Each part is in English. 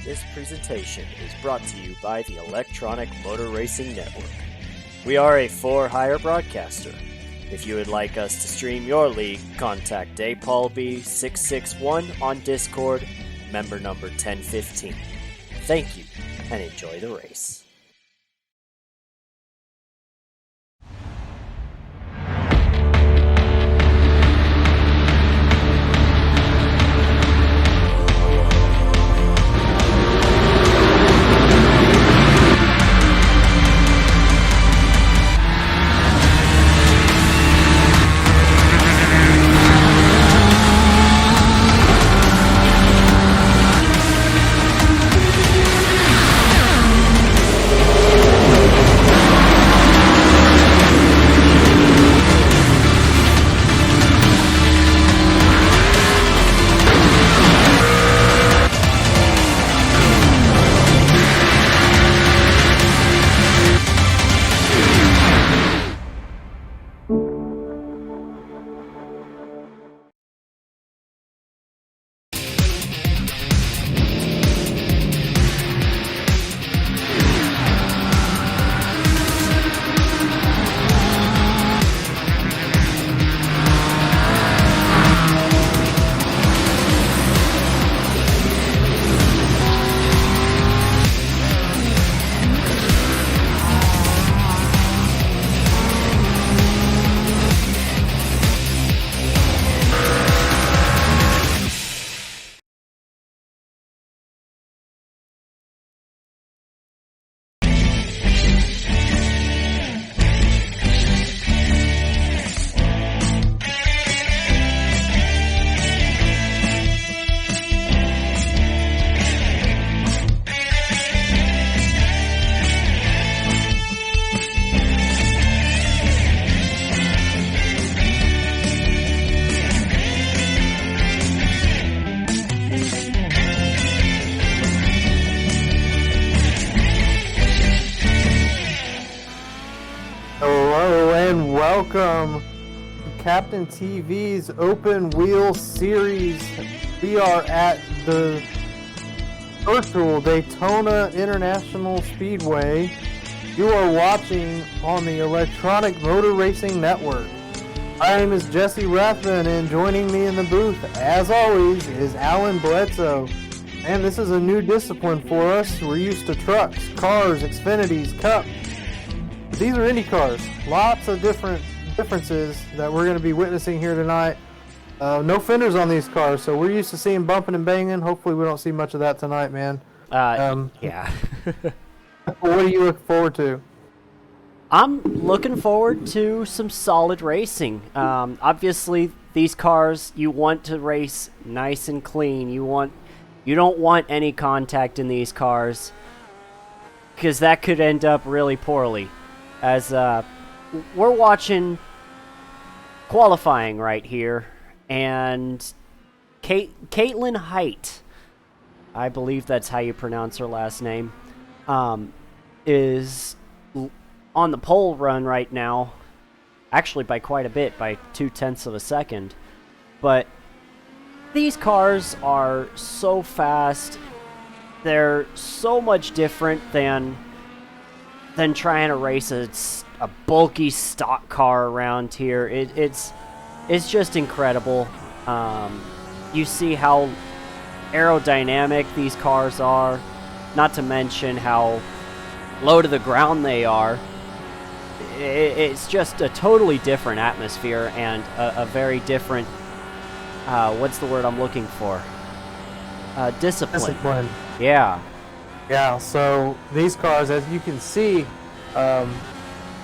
This presentation is brought to you by the Electronic Motor Racing Network. We are a for-hire broadcaster. If you would like us to stream your league, contact DayPaulB661 on Discord, member number 1015. Thank you, and enjoy the race. Welcome to Captain TV's Open Wheel Series. We are at the virtual Daytona International Speedway. You are watching on the Electronic Motor Racing Network. My name is Jesse Rathman, and joining me in the booth, as always, is Alan Bledsoe. And this is a new discipline for us. We're used to trucks, cars, Xfinities, Cup. These are Indy cars. Lots of differences that we're going to be witnessing here tonight. No fenders on these cars, so we're used to seeing bumping and banging. Hopefully we don't see much of that tonight, man. Yeah. What do you look forward to? I'm looking forward to some solid racing. Obviously, these cars, you want to race nice and clean. You don't want any contact in these cars, because that could end up really poorly. As we're watching qualifying right here, and Caitlin Height, I believe that's how you pronounce her last name, is on the pole run right now, actually by quite a bit, by 0.2 of a second. But these cars are so fast, they're so much different than trying to race a bulky stock car around here. It's just incredible. You see how aerodynamic these cars are, not to mention how low to the ground they are. It's just a totally different atmosphere and a very different, what's the word I'm looking for? Discipline. Yeah. Yeah, so these cars, as you can see,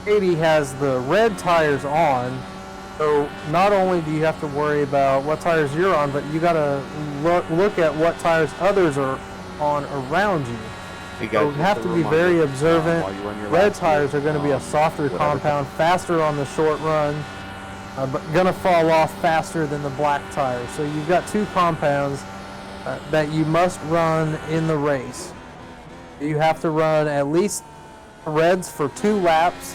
Katie has the red tires on, so not only do you have to worry about what tires you're on, but you got to look at what tires others are on around you. So you have to be very observant. Red tires are going to be a softer compound, faster on the short run, but going to fall off faster than the black tires. So you've got two compounds that you must run in the race. You have to run at least reds for 2 laps,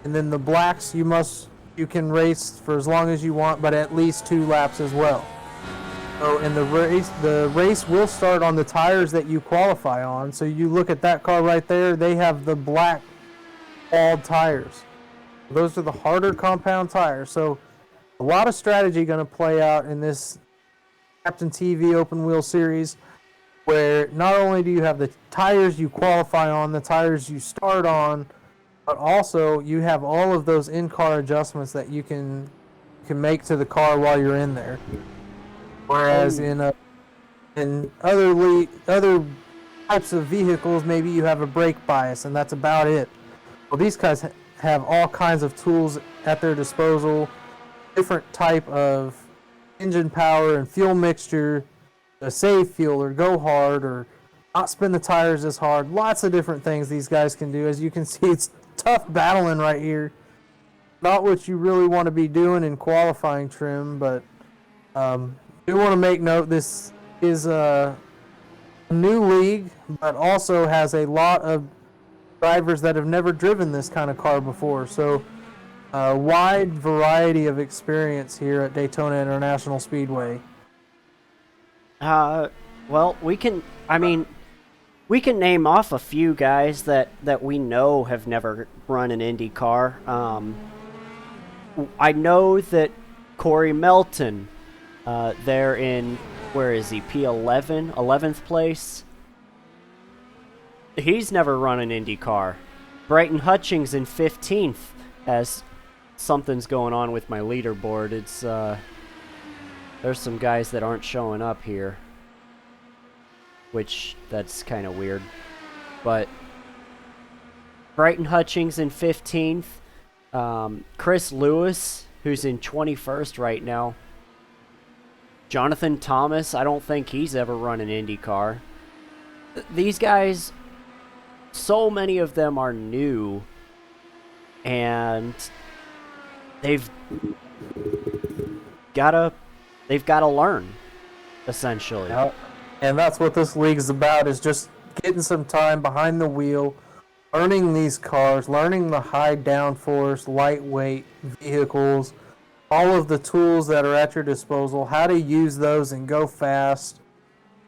and then the blacks you can race for as long as you want, but at least 2 laps as well. Oh, and the race will start on the tires that you qualify on. So you look at that car right there, they have the black bald tires. Those are the harder compound tires. So a lot of strategy going to play out in this Captain TV Open Wheel Series, where not only do you have the tires you qualify on, the tires you start on, but also you have all of those in-car adjustments that you can make to the car while you're in there. Whereas in other types of vehicles, maybe you have a brake bias and that's about it. Well, these guys have all kinds of tools at their disposal, different type of engine power and fuel mixture to save fuel or go hard or not spin the tires as hard. Lots of different things these guys can do. As you can see, it's tough battling right here. Not what you really want to be doing in qualifying trim, but do want to make note this is a new league, but also has a lot of drivers that have never driven this kind of car before. So a wide variety of experience here at Daytona International Speedway. Well, we can name off a few guys that we know have never run an Indy car. I know that Corey Melton, they're in, where is he, P11, 11th place? He's never run an Indy car. Brighton Hutchings in 15th, as something's going on with my leaderboard. It's, there's some guys that aren't showing up here, which, that's kind of weird. But Brighton Hutchings in 15th. Chris Lewis, who's in 21st right now. Jonathan Thomas, I don't think he's ever run an Indy car. These guys, so many of them are new, and they've gotta learn, essentially. Yep. And that's what this league is about, is just getting some time behind the wheel, learning these cars, learning the high downforce, lightweight vehicles, all of the tools that are at your disposal, how to use those and go fast.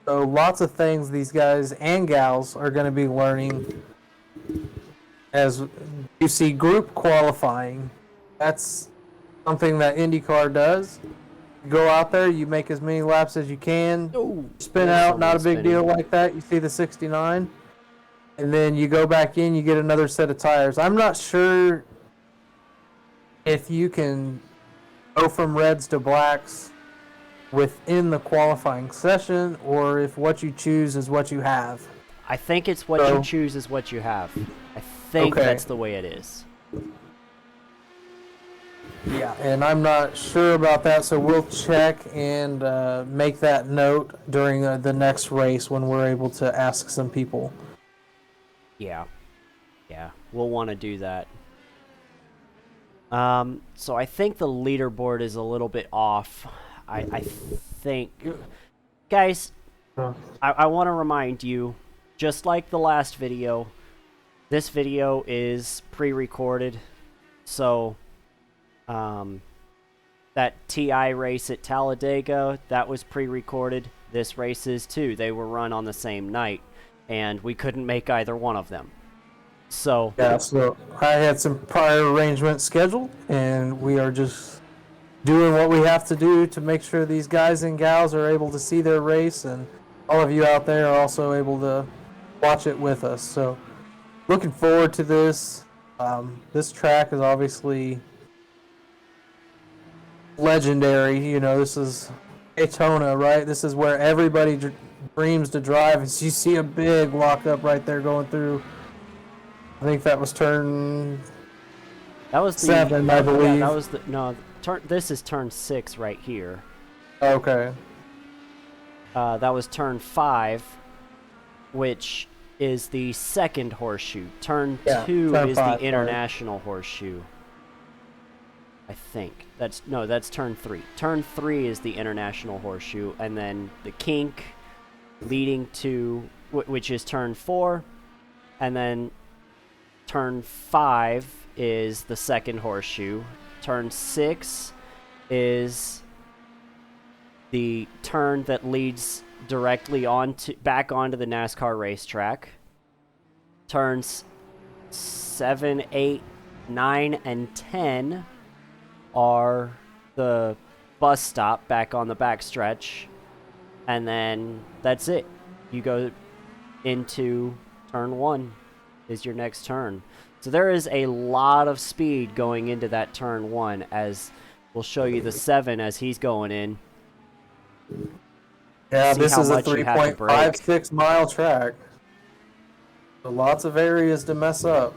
So lots of things these guys and gals are going to be learning. As you see, group qualifying, that's something that IndyCar does. You go out there, you make as many laps as you can, spin out, not a big deal like that. You see the 69, and then you go back in, you get another set of tires. I'm not sure if you can go from reds to blacks within the qualifying session, or if what you choose is what you have. I think it's what you choose is what you have. I think that's the way it is. Yeah, and I'm not sure about that, so we'll check and make that note during the next race when we're able to ask some people. Yeah, we'll want to do that. So I think the leaderboard is a little bit off. I think, guys, I want to remind you, just like the last video, this video is pre-recorded, so that TI race at Talladega, that was pre-recorded. This race is too. They were run on the same night, and we couldn't make either one of them. So yeah, so I had some prior arrangements scheduled, and we are just doing what we have to do to make sure these guys and gals are able to see their race, and all of you out there are also able to watch it with us. So looking forward to this. This track is obviously legendary. You know, this is Daytona, right? This is where everybody dreams to drive. As you see a big lockup right there going through. I think that was turn 7, I believe. Yeah, that was the this is turn 6 right here. Okay. That was turn 5, which is the second horseshoe. Turn 2 is the international horseshoe. I think that's turn 3. Turn 3 is the international horseshoe, and then the kink leading to which is turn 4, and then turn 5 is the second horseshoe. Turn 6 is the turn that leads directly back onto the NASCAR racetrack. Turns 7, 8, 9, and 10 are the bus stop back on the backstretch. And then that's it. You go into turn 1 is your next turn. So there is a lot of speed going into that turn 1, as we'll show you the 7 as he's going in. Yeah, See this how is a much you have to brake. 3.56 mile track. So lots of areas to mess up.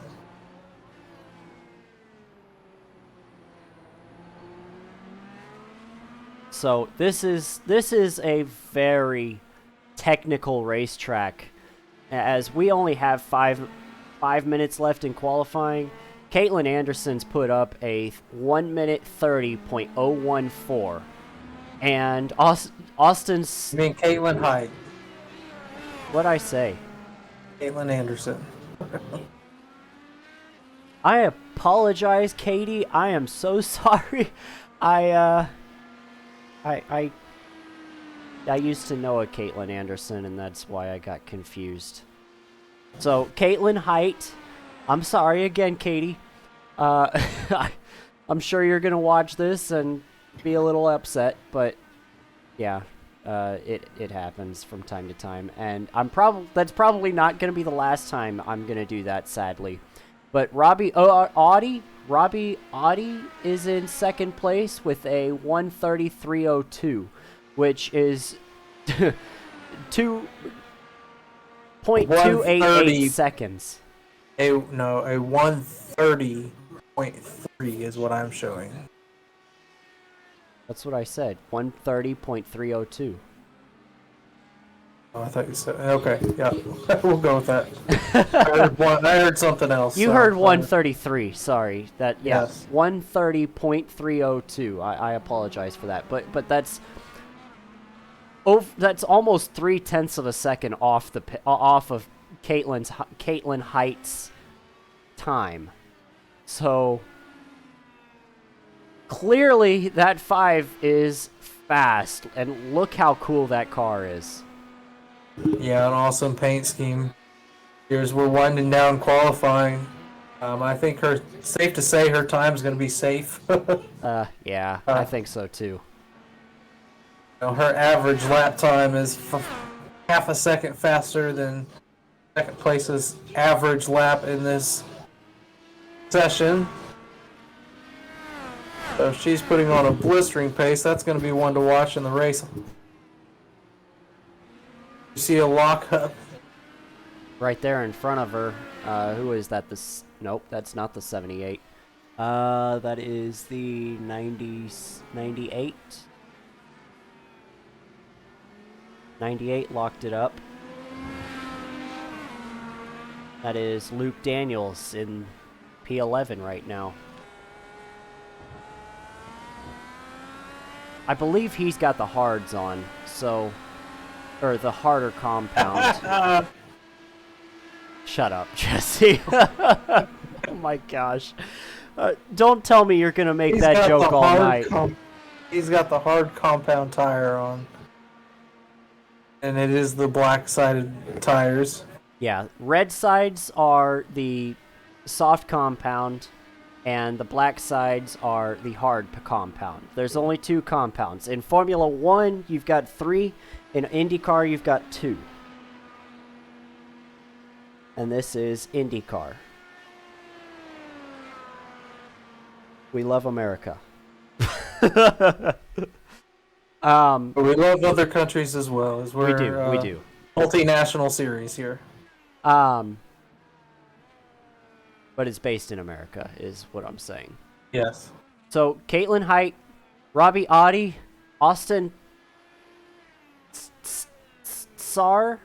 So this is a very technical racetrack. As we only have five minutes left in qualifying, Caitlin Anderson's put up a 1 minute 30.014, and Austin's. I mean, Caitlin Height. What'd I say? Caitlin Anderson. I apologize, Katie. I am so sorry. I used to know a Caitlin Anderson, and that's why I got confused. So, Caitlin Height. I'm sorry again, Katie. I'm sure you're going to watch this and be a little upset, but yeah, it happens from time to time. And that's probably not going to be the last time I'm going to do that, sadly. But Robbie Audi is in second place with a 1:33.02, which is 2.288 seconds. A 1:30.3 is what I'm showing. That's what I said. 1:30.302. Oh, I thought you said. Okay, yeah, we'll go with that. I heard something else. You heard 1:33. Sorry. Yes. 1:30.302. I apologize for that, but that's almost 0.3 of a second off of Caitlin Height's time. So clearly that 5 is fast, and look how cool that car is. Yeah, an awesome paint scheme. Here's we're winding down qualifying. I think safe to say her time's going to be safe. Yeah, I think so too. Her average lap time is half a second faster than second place's average lap in this session. So she's putting on a blistering pace. That's going to be one to watch in the race. You see a lockup right there in front of her. Who is that? Nope, that's not the 78. That is the 98. 98 locked it up. That is Luke Daniels in P11 right now. I believe he's got the hards on, so... Or the harder compound. Shut up, Jesse. Oh my gosh. Don't tell me you're going to make that joke all night. He's got the hard compound tire on. And it is the black-sided tires. Yeah, red sides are the soft compound, and the black sides are the hard compound. There's only 2 compounds. In Formula 1, you've got 3. In IndyCar, you've got 2. And this is IndyCar. We love America. But we love other countries as well. As we do. Multinational series here. But it's based in America, is what I'm saying. Yes. So, Caitlin Height, Robbie Audi, Austin Sayre,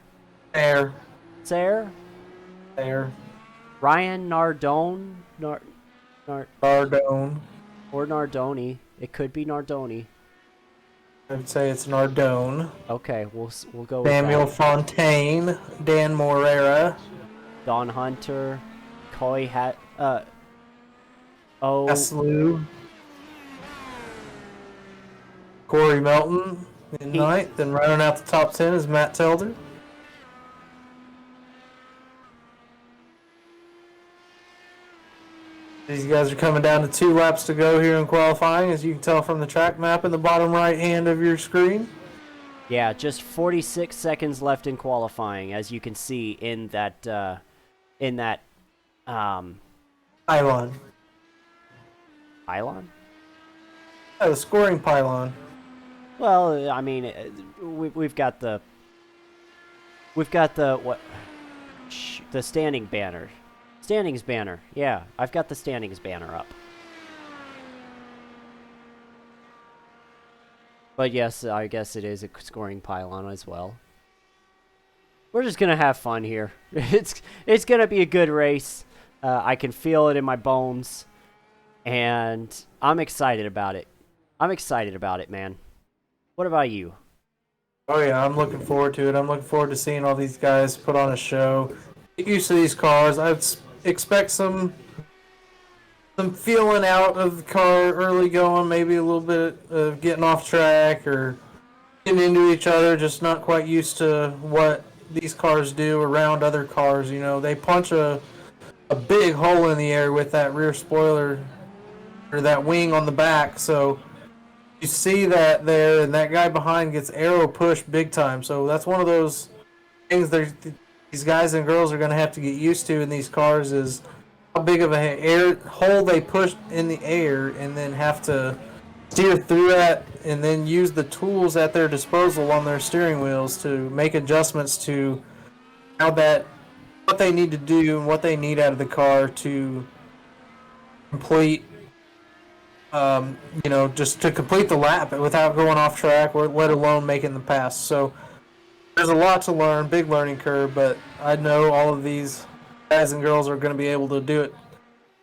Ryan Nardone, Nardone. Or Nardoni. It could be Nardoni. I would say it's Nardone. Okay, we'll go with Samuel that. Fontaine, Dan Morera, Don Hunter, Coy Aslu, Corey Melton, in ninth, and rounding out the top 10 is Matt Telder. These guys are coming down to 2 laps to go here in qualifying, as you can tell from the track map in the bottom right hand of your screen. Yeah, just 46 seconds left in qualifying, as you can see in that Pylon. pylon. Yeah, the scoring pylon. Well, I mean, we've got the what? The standing banner. Standings banner. Yeah, I've got the standings banner up. But yes, I guess it is a scoring pylon as well. We're just gonna have fun here. It's gonna be a good race. I can feel it in my bones, and I'm excited about it. I'm excited about it, man. What about you? Oh yeah, I'm looking forward to it. I'm looking forward to seeing all these guys put on a show. Get used to these cars. I'd expect some feeling out of the car early going, maybe a little bit of getting off track or getting into each other, just not quite used to what these cars do around other cars. You know, they punch a big hole in the air with that rear spoiler or that wing on the back, so you see that there, and that guy behind gets arrow pushed big time. So that's one of those things these guys and girls are going to have to get used to in these cars, is how big of a air hole they push in the air, and then have to steer through that, and then use the tools at their disposal on their steering wheels to make adjustments to how that, what they need to do and what they need out of the car to complete, just to complete the lap without going off track, or let alone making the pass. So there's a lot to learn, big learning curve, but I know all of these guys and girls are going to be able to do it.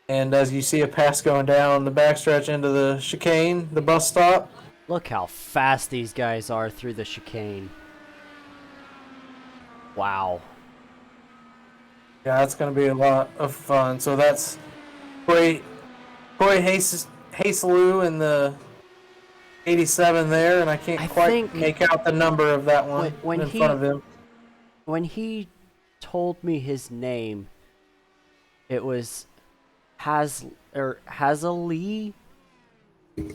And as you see a pass going down the backstretch into the chicane, the bus stop. Look how fast these guys are through the chicane. Wow. Yeah, that's going to be a lot of fun. So that's Corey Haselou in the 87 there, and I can't quite make out the number of that one in front of him. When he told me his name, it was Hazellee. You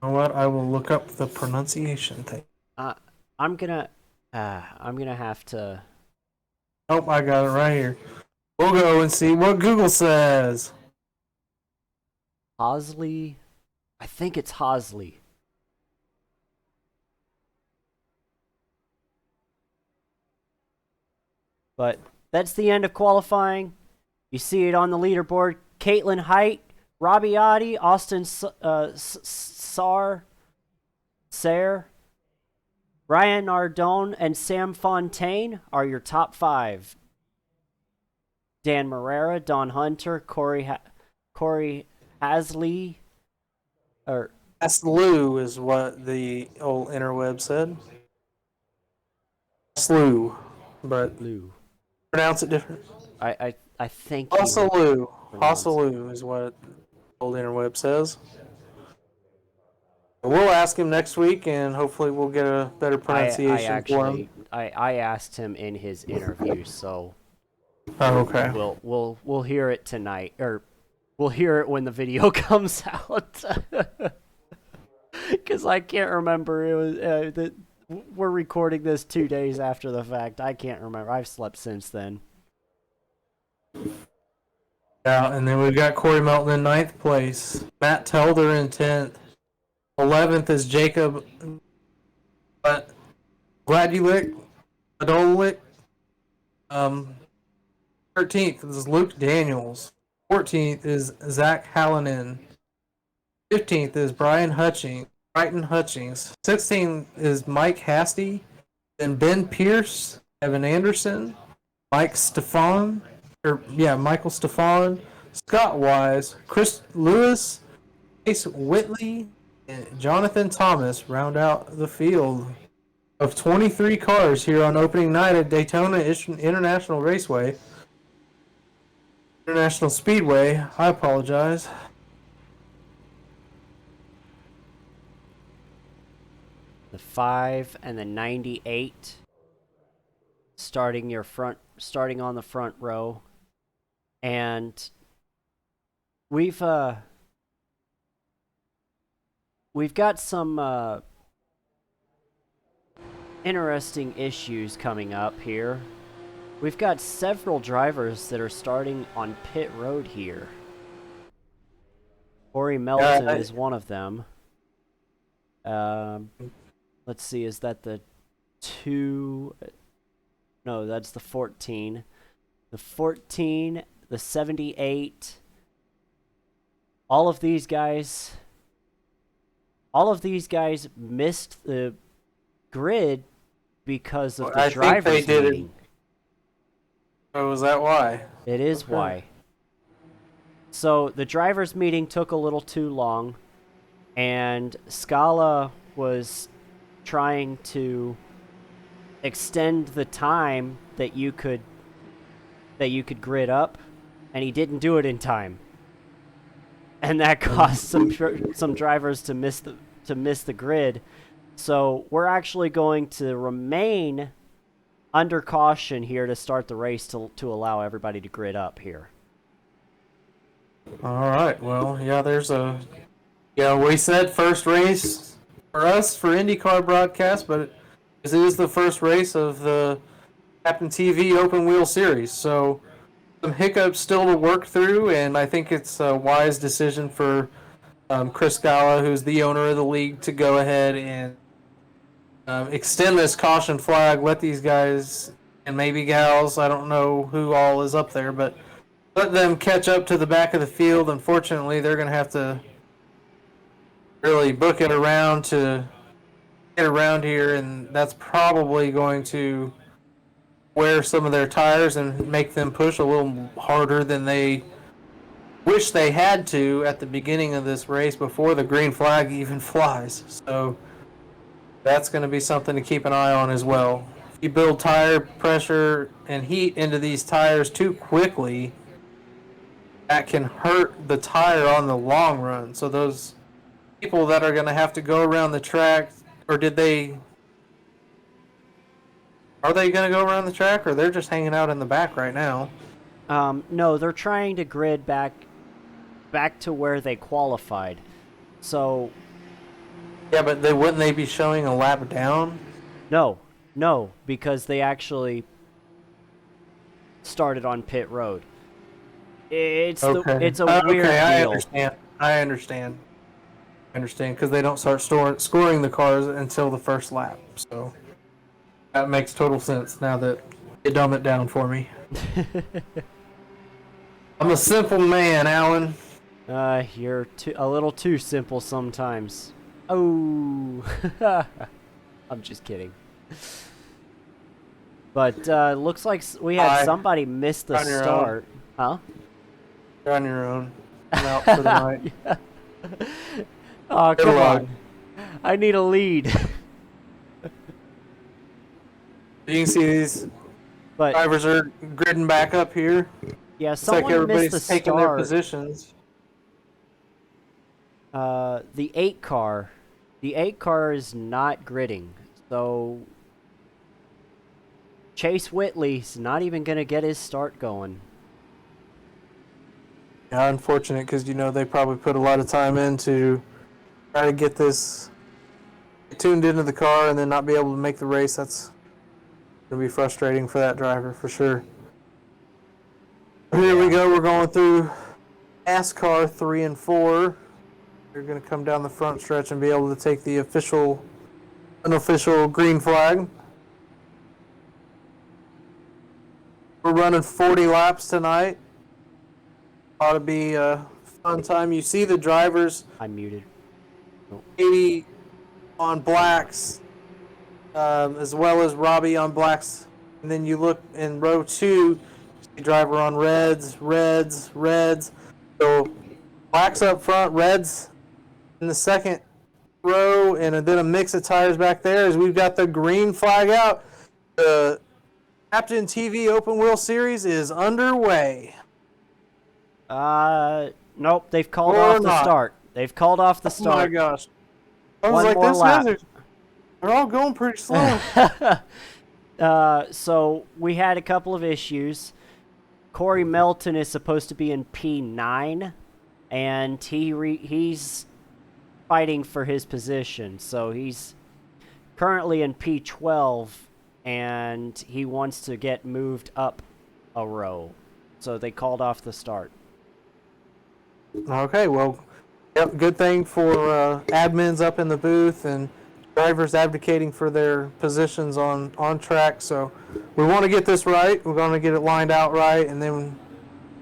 know what? I will look up the pronunciation thing. I'm gonna have to. Oh, I got it right here. We'll go and see what Google says. Hosley. I think it's Hosley. But that's the end of qualifying. You see it on the leaderboard. Caitlin Height, Robbie Oddie, Austin Sayre, Ryan Nardone, and Sam Fontaine are your top 5. Dan Marrera, Don Hunter, Corey Hasley, or Haslou is what the old interweb said. Haslou, but Lou. Pronounce it different. I think Haslou is what old interweb says. We'll ask him next week, and hopefully we'll get a better pronunciation for him. I asked him in his interview, so okay. We'll hear it tonight, or we'll hear it when the video comes out. Because I can't remember. It was we're recording this 2 days after the fact. I can't remember. I've slept since then. Yeah, and then we've got Corey Melton in 9th place, Matt Telder in 10th. 11th is Jacob Gladulik. 13th is Luke Daniels. 14th is Zach Hallinan. 15th is Brighton Hutchings. 16th is Mike Hasty. Then Ben Pierce, Evan Anderson, Michael Stefan, Scott Wise, Chris Lewis, Ace Whitley, and Jonathan Thomas round out the field of 23 cars here on opening night at Daytona International Raceway. International Speedway, I apologize. The 5 and the 98 starting on the front row. And we've got some interesting issues coming up here. We've got several drivers that are starting on pit road here. Corey Melton is one of them. Let's see, is that the 2? No, that's the 14. The 14, the 78. All of these guys missed the grid because of the drivers meeting. Oh, was that why? It is why. So the drivers meeting took a little too long, and Scala was trying to extend the time that you could grid up, and he didn't do it in time, and that caused some drivers to miss the grid. So we're actually going to remain under caution here to start the race to allow everybody to grid up here. All right. Well, yeah, we said first race for us for IndyCar broadcast, but it is the first race of the Captain TV Open Wheel Series. So some hiccups still to work through, and I think it's a wise decision for Chris Scala, who's the owner of the league, to go ahead and extend this caution flag, let these guys and maybe gals, I don't know who all is up there, but let them catch up to the back of the field. Unfortunately, they're going to have to really book it around to get around here, and that's probably going to wear some of their tires and make them push a little harder than they wish they had to at the beginning of this race before the green flag even flies. So that's going to be something to keep an eye on as well. If you build tire pressure and heat into these tires too quickly, that can hurt the tire on the long run. So those people that are going to have to go around the track, or are they going to go around the track, or they're just hanging out in the back right now? No, they're trying to grid back to where they qualified. So yeah, but wouldn't they be showing a lap down? No, because they actually started on pit road. It's a weird deal. I understand because they don't start scoring the cars until the first lap. So that makes total sense now that you dumb it down for me. I'm a simple man, Alan. You're a little too simple sometimes. Oh, I'm just kidding. But looks like we had somebody miss the start. Huh? You're on your own. I'm out for the night. Yeah. Oh, come on. I need a lead. You can see these drivers are gridding back up here. Yeah, it's like everybody's taking their positions. The 8 car is not gridding, so Chase Whitley's not even going to get his start going. Yeah, unfortunate, because they probably put a lot of time in to try to get this tuned into the car and then not be able to make the race. That's going to be frustrating for that driver for sure. Here we go. We're going through NASCAR 3 and 4. They're going to come down the front stretch and be able to take the unofficial green flag. We're running 40 laps tonight. Ought to be a fun time. You see the drivers. I'm muted. 80 on blacks, as well as Robbie on blacks. And then you look in row 2, you see driver on reds. So blacks up front, reds in the second row, and then a mix of tires back there as we've got the green flag out. The Captain TV Open Wheel Series is underway. Nope, they've called off the start. They've called off the start. Oh my gosh. One more lap. They're all going pretty slow. So we had a couple of issues. Corey Melton is supposed to be in P9, and he's fighting for his position. So he's currently in P12, and he wants to get moved up a row. So they called off the start. Okay, well, yep, good thing for admins up in the booth and drivers advocating for their positions on track. So we want to get this right. We're going to get it lined out right, and then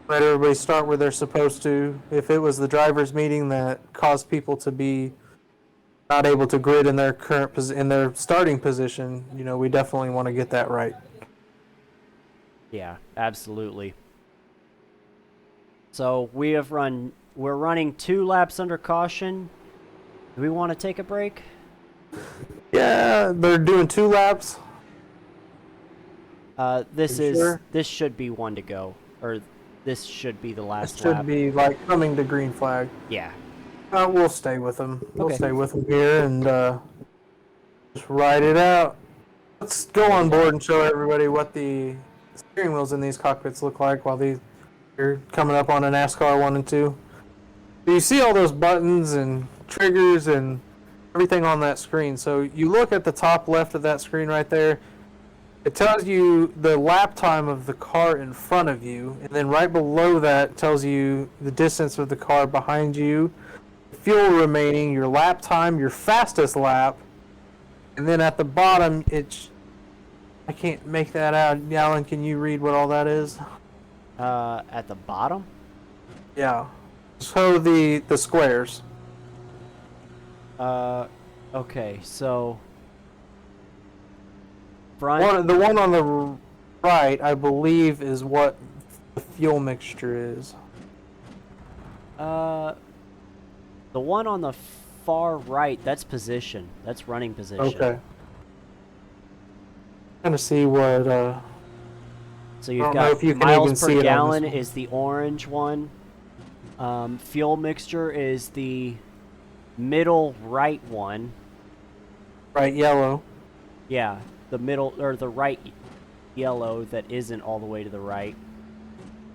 let everybody start where they're supposed to. If it was the drivers' meeting that caused people to be not able to grid in their in their starting position, we definitely want to get that right. Yeah, absolutely. So we're running 2 laps under caution. Do we want to take a break? Yeah, they're doing 2 laps. This should be 1 to go, or this should be the last It should lap. be like coming to green flag. Yeah. We'll stay with them. We'll Okay. stay with them here and just ride it out. Let's go on board and show everybody what the steering wheels in these cockpits look like while you're coming up on a NASCAR 1 and 2. So you see all those buttons and triggers and everything on that screen. So you look at the top left of that screen right there. It tells you the lap time of the car in front of you, and then right below that tells you the distance of the car behind you, fuel remaining, your lap time, your fastest lap, and then at the bottom, I can't make that out. Alan, can you read what all that is? At the bottom? Yeah. So the squares. Okay, so... The one on the right, I believe, is what the fuel mixture is. The one on the far right, that's position. That's running position. Okay. Trying to see what. So you've I don't know got if you can even miles see per it on gallon this one. is the orange one. Fuel mixture is the middle right one. Right, yellow. Yeah, the middle or the right yellow that isn't all the way to the right.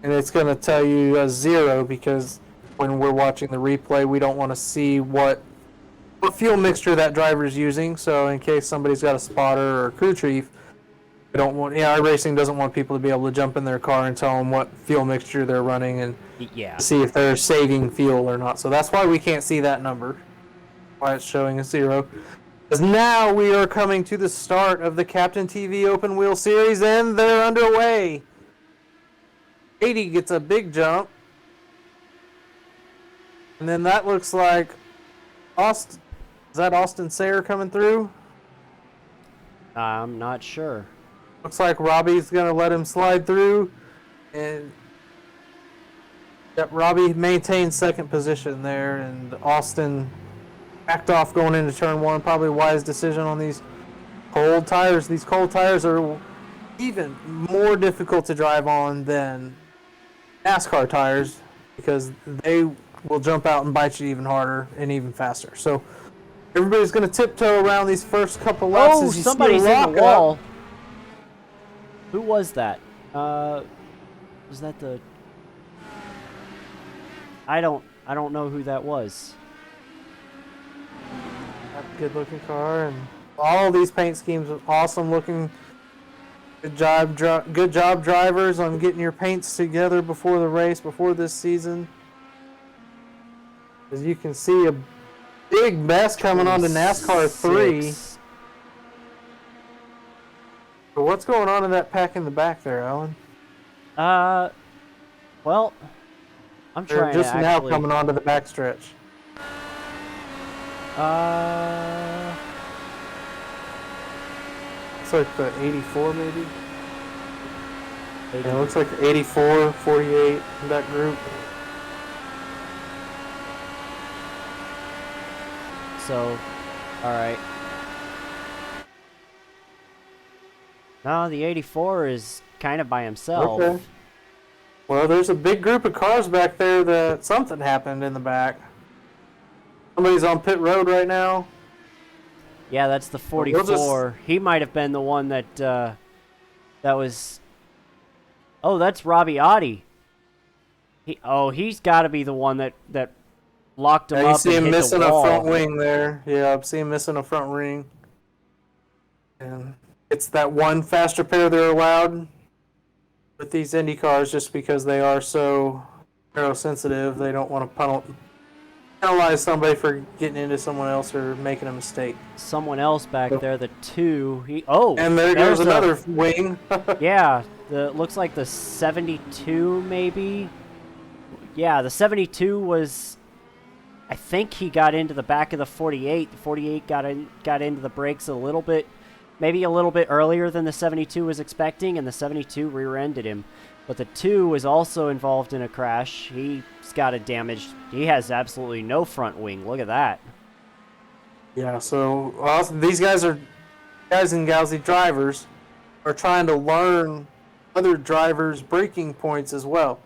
And it's going to tell you 0 because when we're watching the replay, we don't want to see what fuel mixture that driver is using. So in case somebody's got a spotter or a crew chief, we don't want. iRacing doesn't want people to be able to jump in their car and tell them what fuel mixture they're running and Yeah. see if they're saving fuel or not. So that's why we can't see that number. Why it's showing a 0. Because now we are coming to the start of the Captain TV Open Wheel Series, and they're underway. 80 gets a big jump. And then that looks like Austin. Is that Austin Sayre coming through? I'm not sure. Looks like Robbie's going to let him slide through. And yep, Robbie maintains second position there, and Austin backed off going into turn 1. Probably a wise decision on these cold tires. These cold tires are even more difficult to drive on than NASCAR tires because they will jump out and bite you even harder and even faster. So everybody's going to tiptoe around these first couple laps. Oh, as you somebody's see a in the lockup. wall. Who was that? Was that the... I don't know who that was. Good looking car, and all these paint schemes are awesome looking. Good job drivers on getting your paints together before the race, before this season. As you can see, a big mess coming on to NASCAR 3. 26. But what's going on in that pack in the back there, Alan? Well, I'm They're trying just to now actually... coming onto the backstretch. It's like the 84 maybe? Yeah, it looks like 84, 48 in that group. So, alright. No, the 84 is kind of by himself. Okay. Well, there's a big group of cars back there that something happened in the back. Somebody's on pit road right now. Yeah, that's the We'll 44. He might have been the one that that was. Oh, that's Robbie Oddie. He's got to be the one that locked him Yeah, you up see and him hit the missing a front wall. wing there. Yeah, I see him missing a front wing. And it's that one fast repair they're allowed with these Indy cars just because they are so aerosensitive. They don't want to penalize somebody for getting into someone else or making a mistake. Someone else back So, there, the 2. and there goes There's another wing. yeah, looks like the 72 maybe. Yeah, the 72 was. I think he got into the back of the 48. The 48 got into the brakes a little bit, maybe a little bit earlier than the 72 was expecting, and the 72 rear-ended him. But the 2 was also involved in a crash. He's got a damaged. He has absolutely no front wing. Look at that. Yeah, so these guys and gals, the drivers, are trying to learn other drivers' braking points as well.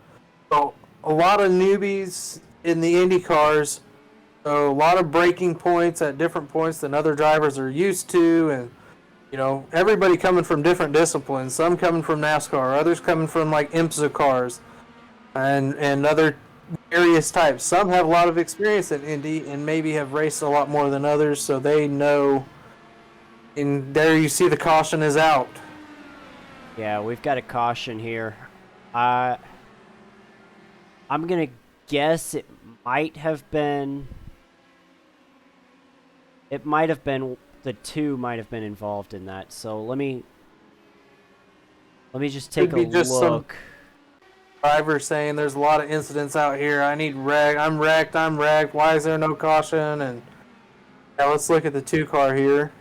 So a lot of newbies in the Indy cars, so a lot of braking points at different points than other drivers are used to, and everybody coming from different disciplines. Some coming from NASCAR, others coming from like IMSA cars, and other various types. Some have a lot of experience in Indy and maybe have raced a lot more than others, so they know. And there you see the caution is out. Yeah, we've got a caution here. I'm gonna guess it might have been. It might have been the 2 might have been involved in that. So let me just take a look. Driver saying there's a lot of incidents out here. I need wreck. I'm wrecked. Why is there no caution? And yeah, let's look at the 2 car here.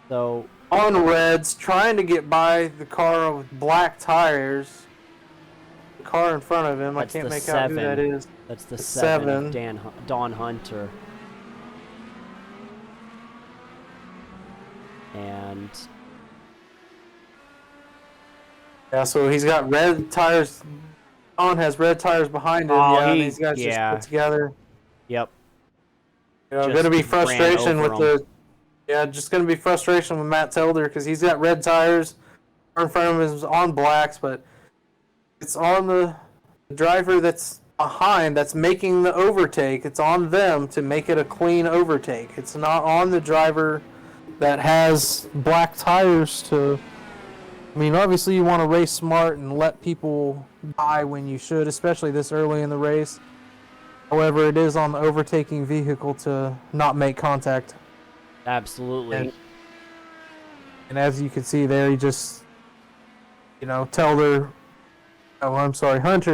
So On reds, trying to get by the car with black tires. The car in front of him, I can't make out who that is. That's the 7 of Don Hunter. And yeah, so he's got red tires. Don has red tires behind him. And these guys just put together. Yep. Gonna be frustration with just gonna be frustration with Matt Telder because he's got red tires. In front of him is on blacks, but it's on the driver that's behind that's making the overtake. It's on them to make it a clean overtake. It's not on the driver that has black tires to. I mean, obviously you want to race smart and let people die when you should, especially this early in the race. However, it is on the overtaking vehicle to not make contact. Absolutely. And as you can see there, he just, Hunter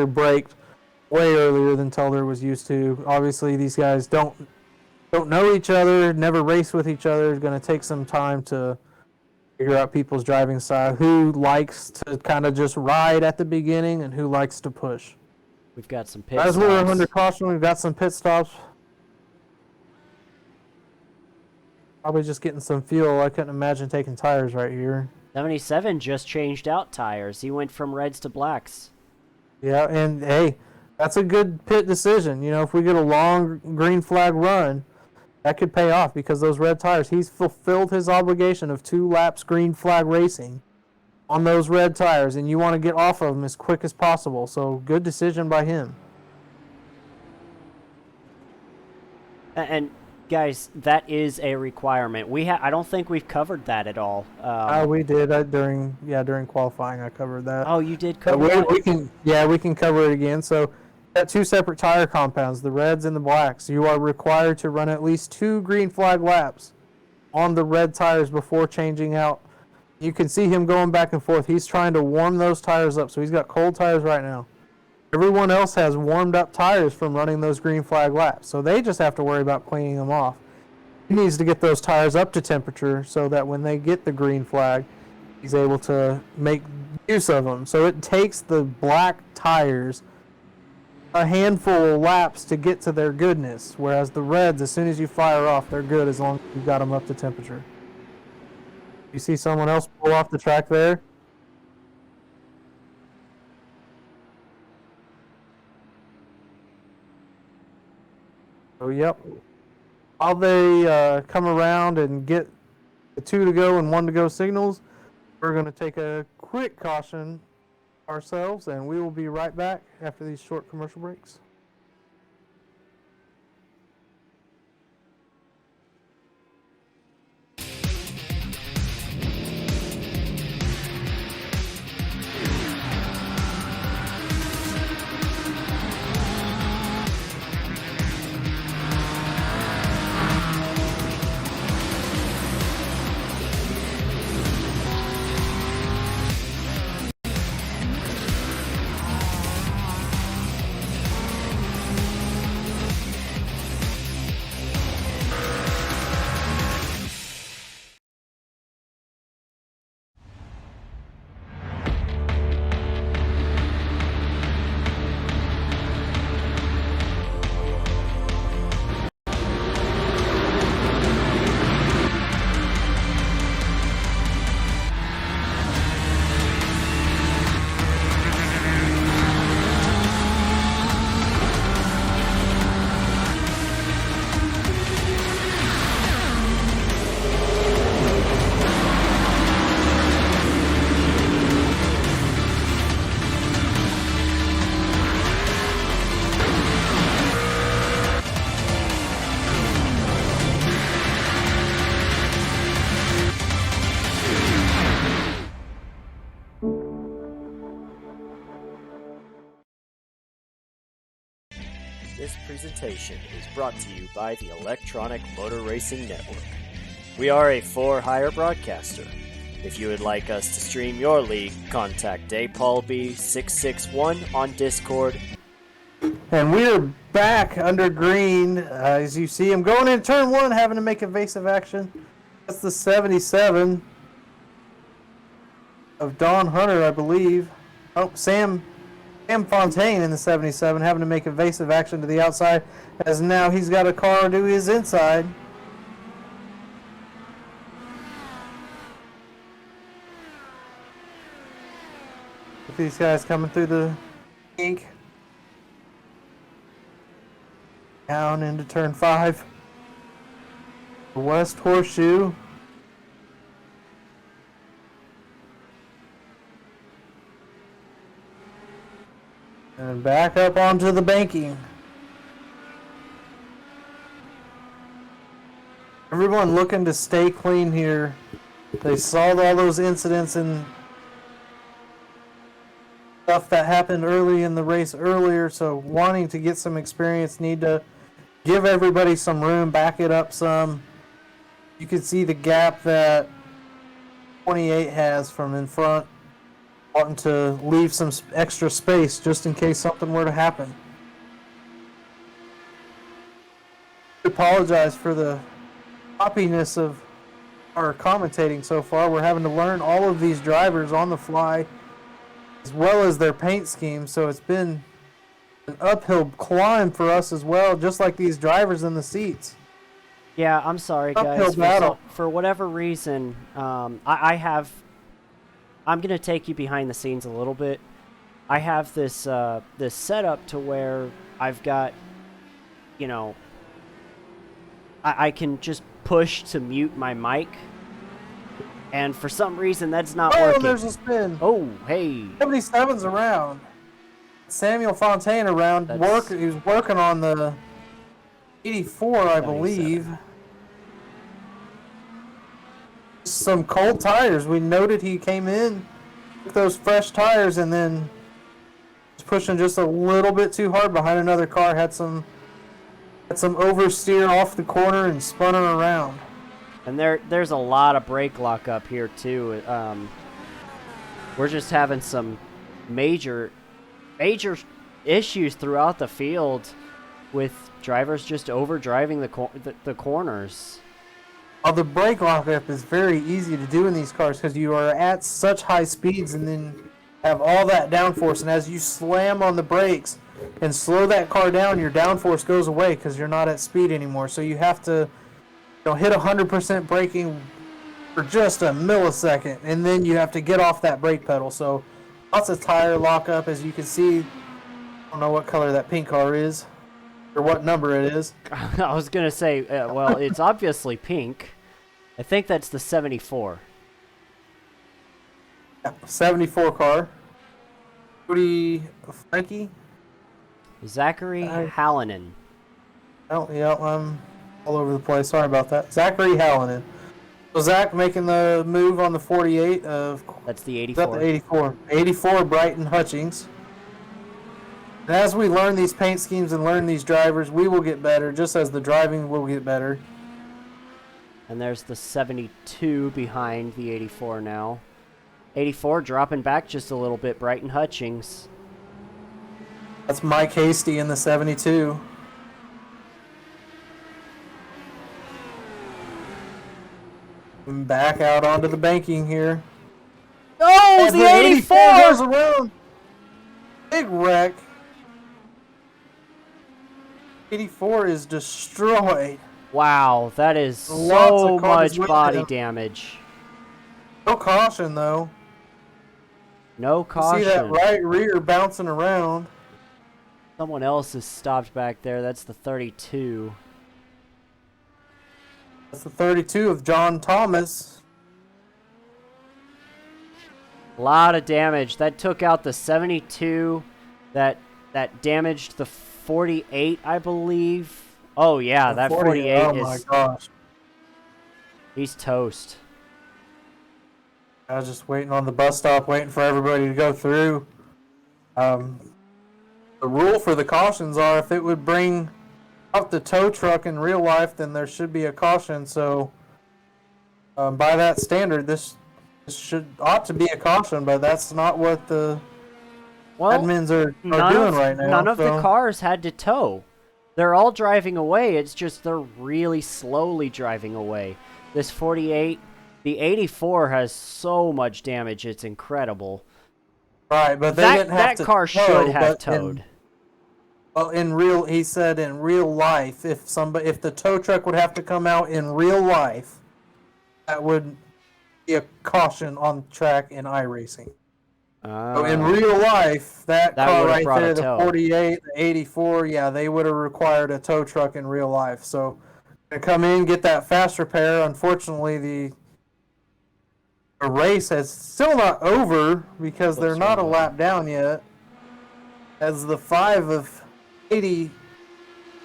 braked way earlier than Telder was used to. Obviously, these guys don't know each other, never race with each other. It's going to take some time to figure out people's driving style, who likes to kind of just ride at the beginning and who likes to push. We've got some pit stops. As we're under caution, we've got some pit stops. Probably just getting some fuel. I couldn't imagine taking tires right here. 77 just changed out tires. He went from reds to blacks. Yeah, and hey, that's a good pit decision. If we get a long green flag run, that could pay off because those red tires, he's fulfilled his obligation of 2 laps green flag racing on those red tires, and you want to get off of them as quick as possible. So good decision by him. And guys, that is a requirement. I don't think we've covered that at all. We did during qualifying. I covered that. Oh, you did cover that? We can cover it again. So, got 2 separate tire compounds, the reds and the blacks. You are required to run at least 2 green flag laps on the red tires before changing out. You can see him going back and forth. He's trying to warm those tires up. So he's got cold tires right now. Everyone else has warmed up tires from running those green flag laps. So they just have to worry about cleaning them off. He needs to get those tires up to temperature so that when they get the green flag, he's able to make use of them. So it takes the black tires a handful of laps to get to their goodness, whereas the reds, as soon as you fire off, they're good as long as you've got them up to temperature. You see someone else pull off the track there? Oh, yep. While they come around and get the 2 to go and 1 to go signals. We're going to take a quick caution ourselves, and we will be right back after these short commercial breaks. This presentation is brought to you by the Electronic Motor Racing Network. We are a for-hire broadcaster. If you would like us to stream your league, contact DayPaulB661 on Discord. And we're back under green. As you see, I'm going in turn 1, having to make evasive action. That's the 77 of Don Hunter, I believe. Oh, Sam Fontaine in the 77, having to make evasive action to the outside, as now he's got a car to his inside. Look at these guys coming through the ink. Down into turn 5. West Horseshoe. And back up onto the banking. Everyone looking to stay clean here. They saw all those incidents and stuff that happened early in the race earlier, so wanting to get some experience, need to give everybody some room, back it up some. You can see the gap that 28 has from in front, wanting to leave some extra space just in case something were to happen. I apologize for the choppiness of our commentating so far. We're having to learn all of these drivers on the fly, as well as their paint scheme, so it's been an uphill climb for us as well, just like these drivers in the seats. Yeah, I'm sorry, guys. For whatever reason, I'm going to take you behind the scenes a little bit. I have this this setup to where I've got, you know, I can just push to mute my mic, and for some reason that's not working. Oh, there's a spin. Oh, hey. 77's around. Samuel Fontaine around. He was working on the 84, I believe. Some cold tires. We noted he came in with those fresh tires and then was pushing just a little bit too hard behind another car. Had some oversteer off the corner and spun her around. And there's a lot of brake lock up here too. We're just having some major issues throughout the field with drivers just overdriving the corners. Well, the brake lockup is very easy to do in these cars because you are at such high speeds and then have all that downforce, and as you slam on the brakes and slow that car down, your downforce goes away because you're not at speed anymore. So you have to, hit 100% braking for just a millisecond, and then you have to get off that brake pedal. So lots of tire lockup, as you can see. I don't know what color that pink car is or what number it is. I was gonna say, well, it's obviously pink. I think that's the 74. 74 car. Cody Frankie. Zachary Hallinan. Oh, yeah, I'm all over the place. Sorry about that. Zachary Hallinan. So Zach making the move on the 48 of... That's the Is that 84. the 84? 84 Brighton Hutchings. And as we learn these paint schemes and learn these drivers, we will get better, just as the driving will get better. And there's the 72 behind the 84 now. 84 dropping back just a little bit, Brighton Hutchings. That's Mike Hasty in the 72. And back out onto the banking here. Oh, the 84 goes around. Big wreck. 84 is destroyed. Wow, that is Lots so of cars much with body him. damage. No caution, though. No You caution. see that right rear bouncing around. Someone else is stopped back there. That's the 32. That's the 32 of John Thomas. A lot of damage. That took out the 72. That damaged the 48, I believe. Oh, yeah, that 48 oh my gosh. He's toast. I was just waiting on the bus stop, waiting for everybody to go through. The rule for the cautions are if it would bring out the tow truck in real life, then there should be a caution. So by that standard, this ought to be a caution, but that's not what the admins are doing right now. None of the cars had to tow. They're all driving away. It's just they're really slowly driving away. This 48, the 84 has so much damage. It's incredible. Right, but they didn't have to that car tow, should have towed. He said in real life, if the tow truck would have to come out in real life, that would be a caution on track in iRacing. So in real life, that car right there, the 48, the 84, yeah, they would have required a tow truck in real life. So to come in, get that fast repair. Unfortunately, the race is still not over because they're not a lap down yet. As the 5 of 80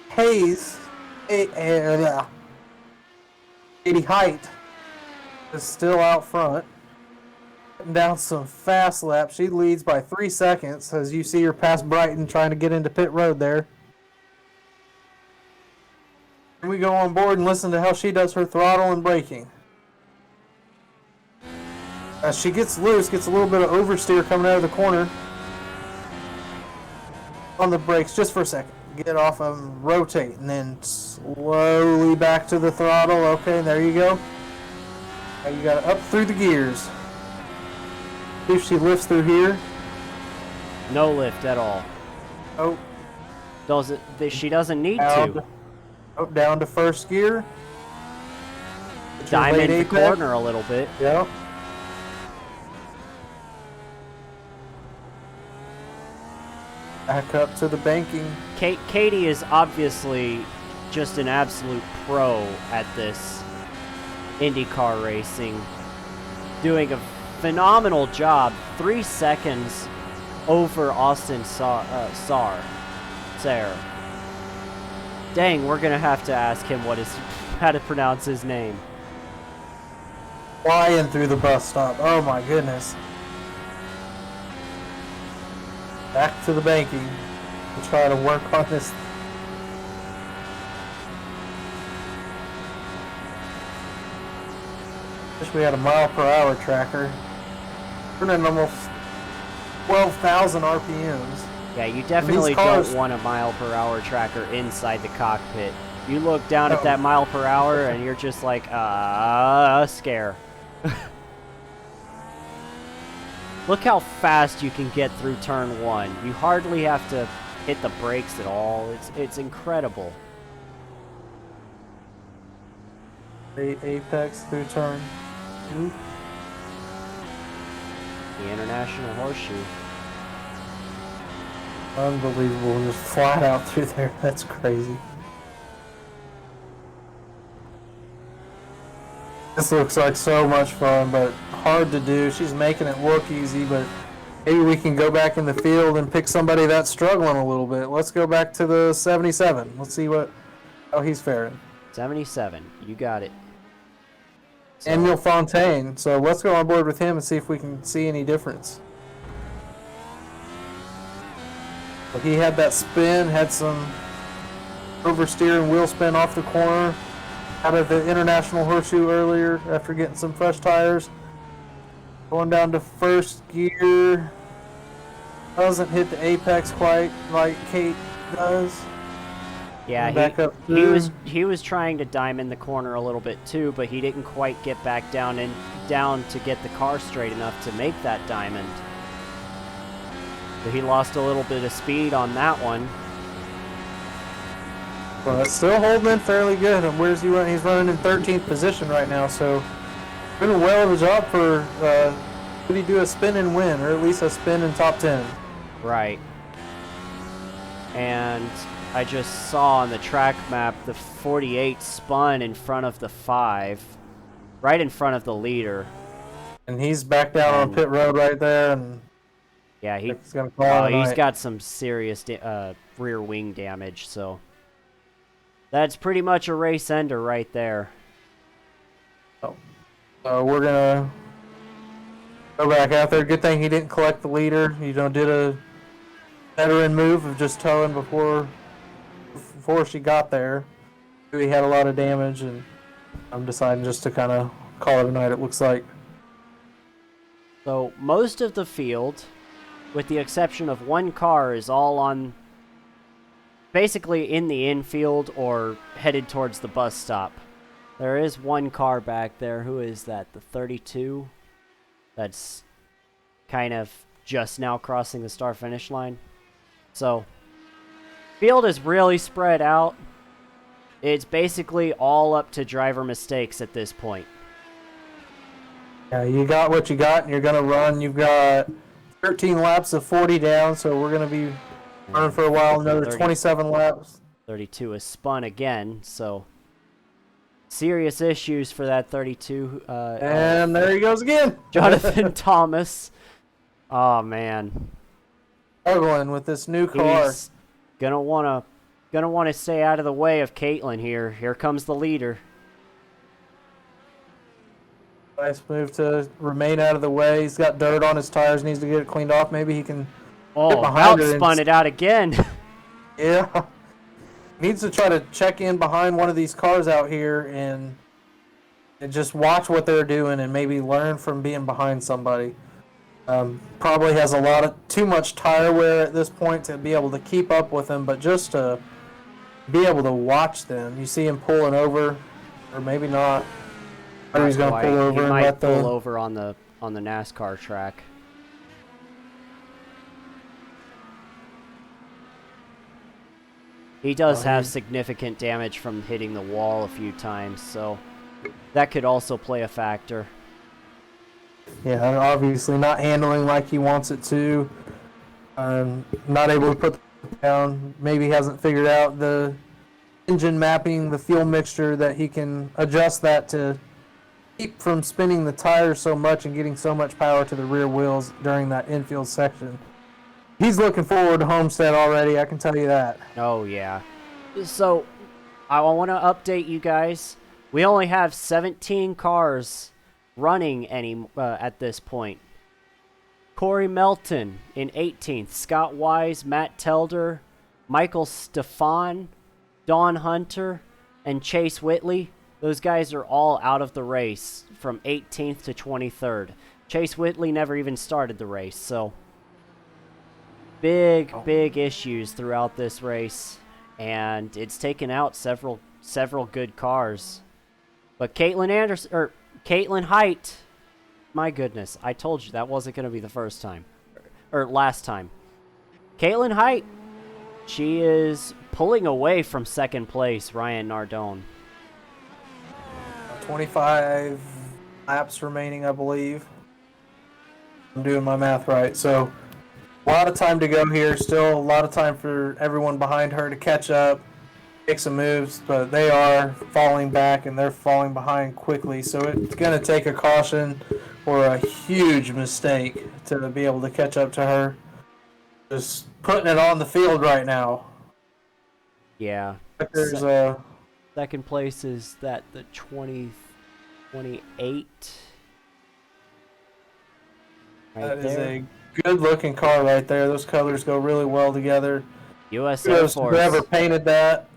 Hayes, 80 Height is still out front. Down some fast laps. She leads by 3 seconds as you see her pass Brighton trying to get into pit road there. And we go on board and listen to how she does her throttle and braking. As she gets loose, gets a little bit of oversteer coming out of the corner. On the brakes just for a second. Get off of them, rotate, and then slowly back to the throttle. Okay, there you go. Now you got to up through the gears. See if she lifts through here. No lift at all. Oh. She doesn't need to. Down to first gear. Diamond the corner a little bit. Yep. Back up to the banking. Katie is obviously just an absolute pro at this IndyCar racing. Doing a phenomenal job. 3 seconds over Austin Sarr. Dang, we're gonna have to ask him how to pronounce his name. Flying through the bus stop. Oh my goodness. Back to the banking to try to work on this. Wish we had a mile-per-hour tracker. We're at almost 12,000 RPMs. Yeah, you definitely don't want a mile-per-hour tracker inside the cockpit. You look down at that mile per hour and you're just like, scare. Look how fast you can get through turn 1. You hardly have to hit the brakes at all. It's incredible. Apex through turn 2. The International Horseshoe. Unbelievable, just flat out through there. That's crazy. This looks like so much fun, but hard to do. She's making it look easy, but maybe we can go back in the field and pick somebody that's struggling a little bit. Let's go back to the 77. Let's see how he's faring. 77. You got it. So, Emil Fontaine. So let's go on board with him and see if we can see any difference. But he had that spin, had some oversteer and wheel spin off the corner out of the International Horseshoe earlier after getting some fresh tires. Going down to first gear. Doesn't hit the apex quite like Kate does. yeah, he was trying to diamond the corner a little bit too, but he didn't quite get back down to get the car straight enough to make that diamond. So he lost a little bit of speed on that one. But still holding in fairly good. And where's he running? He's running in 13th position right now. So doing a well of a job for. Did he do a spin and win, or at least a spin in top 10? Right. And I just saw on the track map the 48 spun in front of the 5, right in front of the leader. And he's back down on pit road right there. And yeah, he's gonna call it he's got some serious rear wing damage. So that's pretty much a race ender right there. So we're gonna go back out there. Good thing he didn't collect the leader. Did a veteran move of just towing before she got there. He had a lot of damage, and I'm deciding just to kind of call it a night, it looks like. So most of the field, with the exception of one car, is all on basically in the infield or headed towards the bus stop. There is one car back there. Who is that? The 32? That's kind of just now crossing the start finish line. So field is really spread out. It's basically all up to driver mistakes at this point. Yeah, you got what you got, and you're going to run. You've got 13 laps of 40 down, so we're going to be running for a while. Another 27 laps. 32 is spun again, so serious issues for that 32. And there he goes again. Jonathan Thomas. Oh, man. Struggling with this new car. He's gonna wanna stay out of the way of Caitlin here. Here comes the leader. Nice move to remain out of the way. He's got dirt on his tires, needs to get it cleaned off. Maybe he can get behind her. Spun it out again. Yeah. Needs to try to check in behind one of these cars out here and just watch what they're doing and maybe learn from being behind somebody. Probably has too much tire wear at this point to be able to keep up with them, but just to be able to watch them. You see him pulling over, or maybe not. Or he's going to pull over and let pull over on the NASCAR track. He does have significant damage from hitting the wall a few times, so that could also play a factor. Yeah, obviously not handling like he wants it to. Not able to put it down. Maybe hasn't figured out the engine mapping, the fuel mixture, that he can adjust that to keep from spinning the tires so much and getting so much power to the rear wheels during that infield section. He's looking forward to Homestead already, I can tell you that. Oh, yeah. So, I want to update you guys. We only have 17 cars running at this point. Corey Melton in 18th, Scott Wise, Matt Telder, Michael Stefan, Don Hunter, and Chase Whitley. Those guys are all out of the race from 18th to 23rd. Chase Whitley never even started the race, so big issues throughout this race, and it's taken out several good cars. But Caitlin Height, my goodness, I told you that wasn't going to be the first time, or last time. Caitlin Height, she is pulling away from second place, Ryan Nardone. 25 laps remaining, I believe. I'm doing my math right. So a lot of time to go here. Still a lot of time for everyone behind her to catch up. make some moves, but they are falling back and they're falling behind quickly. So it's going to take a caution or a huge mistake to be able to catch up to her. Just putting it on the field right now. Yeah. There's a Second place is that the 28. Right that is there. a good-looking car right there. Those colors go really well together. U.S. Air Force. Whoever painted that.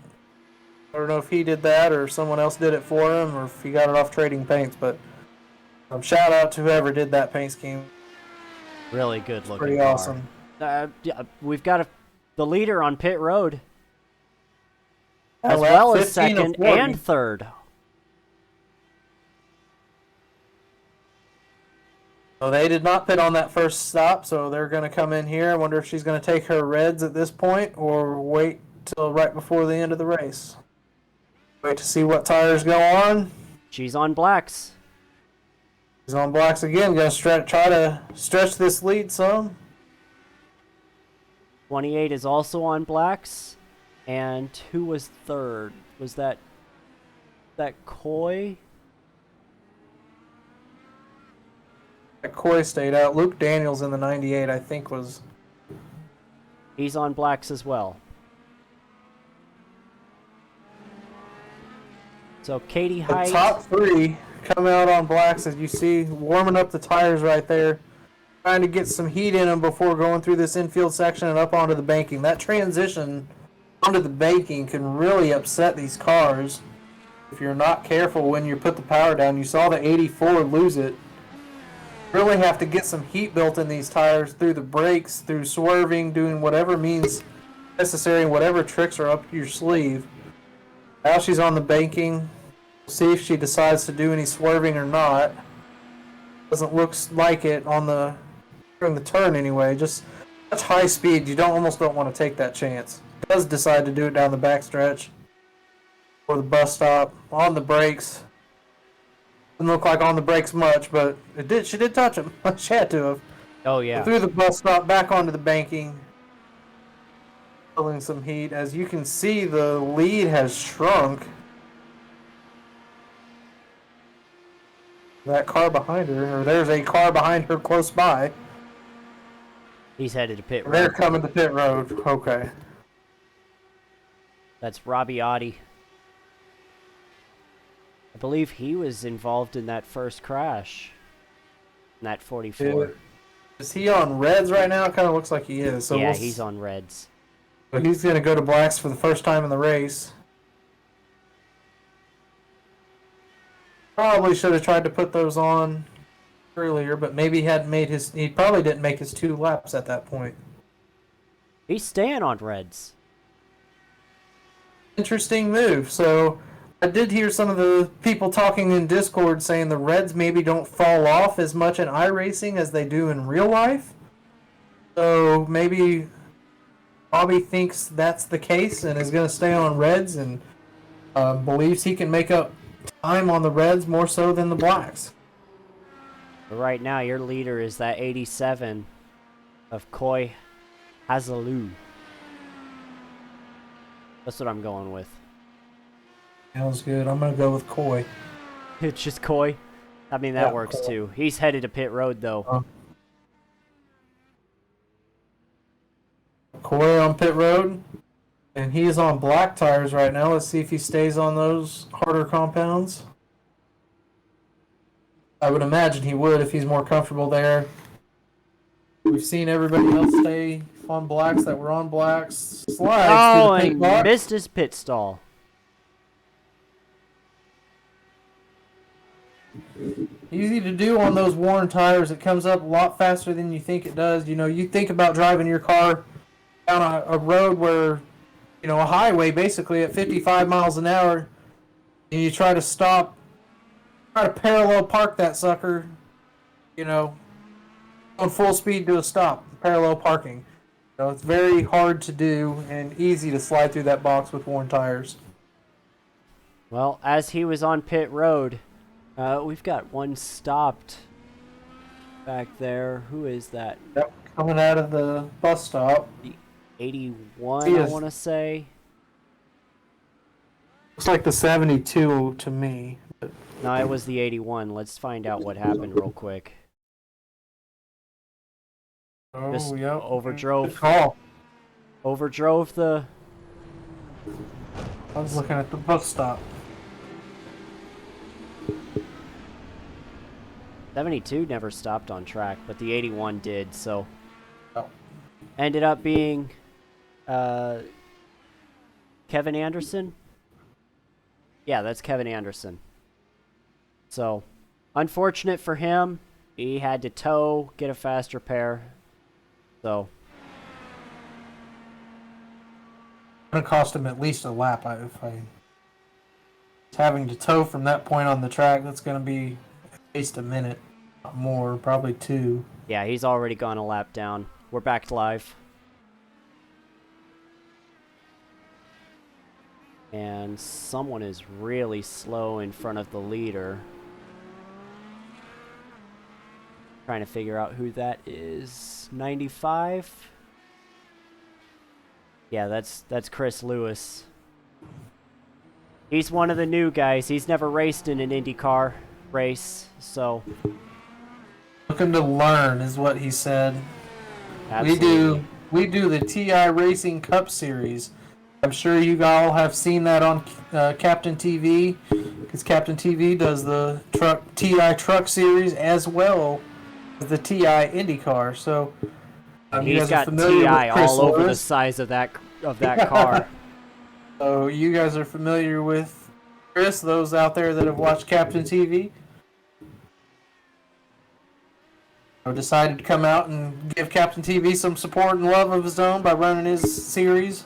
I don't know if he did that or someone else did it for him or if he got it off Trading Paints, but shout out to whoever did that paint scheme. Really good looking Pretty car. awesome. Yeah, we've got the leader on pit road, At as lap well as 15 of second 40. and third. So they did not pit on that first stop, so they're going to come in here. I wonder if she's going to take her reds at this point or wait till right before the end of the race. Wait to see what tires go on. She's on blacks. She's on blacks again. Going to try to stretch this lead some. 28 is also on blacks. And who was third? Was that Coy? Coy stayed out. Luke Daniels in the 98, I think, was... He's on blacks as well. So Katie Height. The top three come out on blacks, as you see, warming up the tires right there. Trying to get some heat in them before going through this infield section and up onto the banking. That transition onto the banking can really upset these cars if you're not careful when you put the power down. You saw the 84 lose it. Really have to get some heat built in these tires through the brakes, through swerving, doing whatever means necessary and whatever tricks are up your sleeve. Now she's on the banking. See if she decides to do any swerving or not. Doesn't look like it on during the turn anyway. Just such high speed, you almost don't want to take that chance. Does decide to do it down the backstretch or the bus stop on the brakes. Doesn't look like on the brakes much, but it did. She did touch him. She had to have. Oh yeah. Through the bus stop, back onto the banking. Feeling some heat. As you can see, the lead has shrunk. That car behind her, or there's a car behind her close by. He's headed to pit road. They're coming to pit road. Okay. That's Robbie Oddie. I believe he was involved in that first crash. In that 44. Is he on reds right now? It kind of looks like he is. So yeah, he's on reds. So he's going to go to blacks for the first time in the race. Probably should have tried to put those on earlier, but maybe he probably didn't make his 2 laps at that point. He's staying on reds. Interesting move. So I did hear some of the people talking in Discord saying the reds maybe don't fall off as much in iRacing as they do in real life. So maybe Bobby thinks that's the case and is going to stay on reds and believes he can make up time on the reds more so than the blacks. But right now, your leader is that 87 of Coy Hazaloo. That's what I'm going with. Sounds good. I'm going to go with Coy. It's just Coy. I mean, that Yeah, works Coy. too. He's headed to pit road, though. Coy on pit road. And he's on black tires right now. Let's see if he stays on those harder compounds. I would imagine he would if he's more comfortable there. We've seen everybody else stay on blacks that were on blacks. Slides Oh, through the and pink box. missed his pit stall. Easy to do on those worn tires. It comes up a lot faster than you think it does. You know, you think about driving your car down a road where, you know, a highway basically at 55 miles an hour, and you try to stop, try to parallel park that sucker, you know, on full speed to a stop, parallel parking. You know, it's very hard to do and easy to slide through that box with worn tires. Well, as he was on pit road, we've got one stopped back there. Who is that? Yep, coming out of the bus stop. 81, He I is- want to say. Looks like the 72 to me. But No, it was the 81. Let's find out what happened real quick. Just yep. overdrove. Good call. Overdrove the. I was looking at the bus stop. 72 never stopped on track, but the 81 did, so. Oh. Ended up being Kevin Anderson. Yeah, that's Kevin Anderson. So, unfortunate for him. He had to tow, get a fast repair. So. It's gonna cost him at least a lap. If I having to tow from that point on the track, that's gonna be at least a minute, more, probably 2. Yeah, he's already gone a lap down. We're back live. And someone is really slow in front of the leader. Trying to figure out who that is. 95? Yeah, that's Chris Lewis. He's one of the new guys. He's never raced in an IndyCar race, so Looking to learn is what he said. absolutely. We do the TI Racing Cup Series. I'm sure you all have seen that on Captain TV, because Captain TV does the TI Truck Series as well as the TI IndyCar. So you He's guys are got familiar TI with Chris all over the Lewis. size of that car. So you guys are familiar with Chris, those out there that have watched Captain TV. I decided to come out and give Captain TV some support and love of his own by running his series.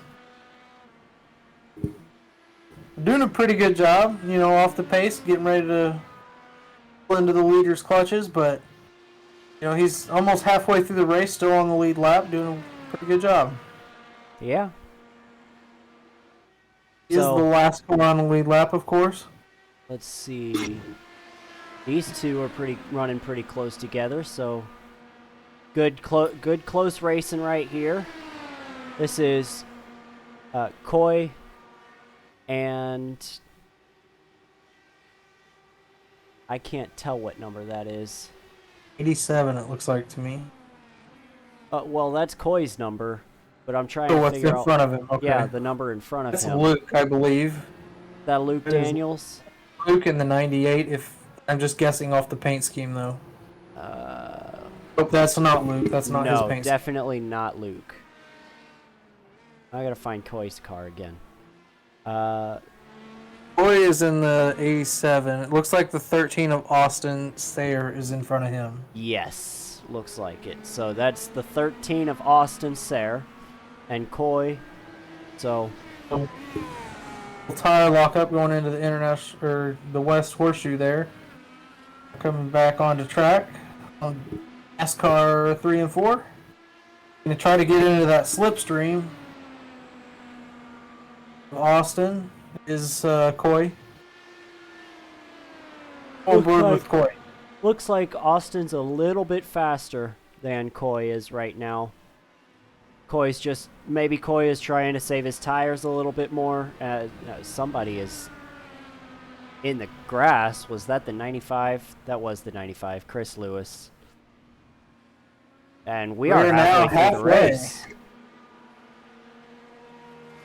Doing a pretty good job, off the pace, getting ready to pull into the leader's clutches, but he's almost halfway through the race, still on the lead lap, doing a pretty good job. Yeah. He is the last one on the lead lap, of course. Let's see. These two are running pretty close together, so good close racing right here. This is Coy and I can't tell what number that is. 87, it looks like to me. Well, that's Coy's number, but I'm trying So to what's figure in out. front of him? Okay. Yeah, the number in front of That's him. Luke, I believe. Is that Luke It is. Daniels? Luke in the 98, if I'm just guessing off the paint scheme, though. Oh, that's not Luke. That's not his No, paint definitely not Luke. I gotta find Coy's car again. Boy is in the 87. It looks like the 13 of Austin Sayer is in front of him. Yes, looks like it. So that's the 13 of Austin Sayre and Coy. So Tire lockup going into the international or the West Horseshoe there. Coming back onto track on NASCAR 3 and 4. Gonna try to get into that slipstream. Austin is Coy. On board with Coy. looks like Austin's a little bit faster than Coy is right now. Maybe Coy is trying to save his tires a little bit more. Somebody is in the grass. Was that the 95? That was the 95. Chris Lewis. And we're halfway through the race.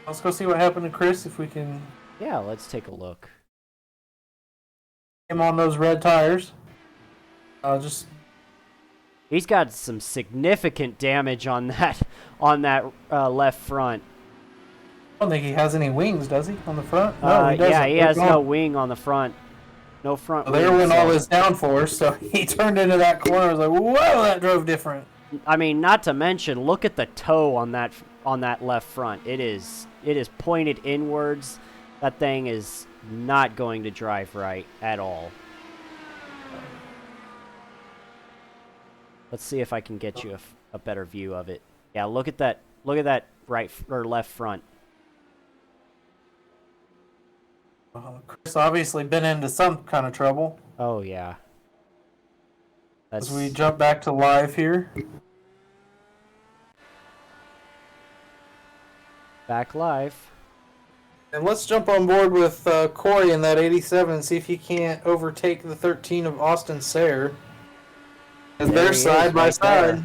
Let's go see what happened to Chris if we can. Yeah, let's take a look. Him on those red tires. He's got some significant damage on that left front. I don't think he has any wings, does he, on the front? No, he doesn't. Yeah, he has no wing on the front. No front wing. There went all his downforce, so he turned into that corner. I was like, whoa, that drove different. I mean, not to mention, look at the toe on that left front. It is pointed inwards. That thing is not going to drive right at all. Let's see if I can get you a better view of it. Yeah, look at that right or left front. Chris obviously been into some kind of trouble. Oh yeah. As we jump back to live here. Back live. And let's jump on board with Corey in that 87 and see if he can't overtake the 13 of Austin Sayre. As There they're he is, side by right side. there.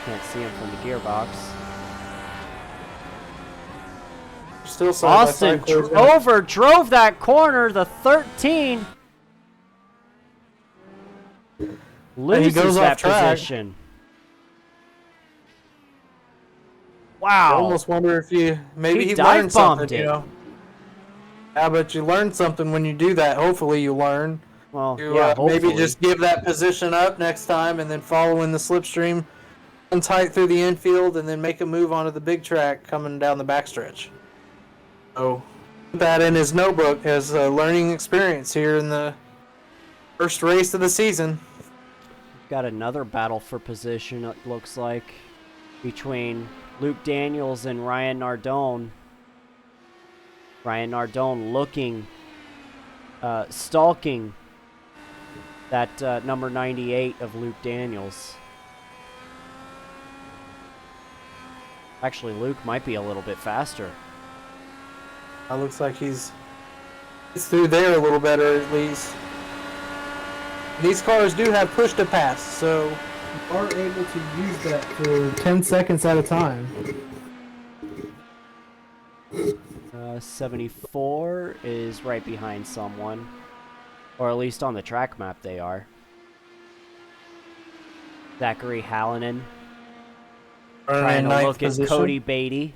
Can't see him from the gearbox. Still side Austin by side. drove that corner, the 13. Loses goes that off track. position. I Wow. almost wonder if maybe he dive learned something, bombed you it. know. Yeah, but you learn something when you do that. Hopefully you learn. Well, You, yeah, hopefully. maybe just give that position up next time and then follow in the slipstream, run tight through the infield, and then make a move onto the big track coming down the backstretch. So, put that in his notebook as a learning experience here in the first race of the season. Got another battle for position, it looks like, between Luke Daniels and Ryan Nardone. Ryan Nardone looking, stalking that number 98 of Luke Daniels. Actually, Luke might be a little bit faster. It looks like he's through there a little better at least. These cars do have push to pass, so you are able to use that for 10 seconds at a time. 74 is right behind someone. Or at least on the track map they are. Zachary Hallinan. Trying to look at Cody Beatty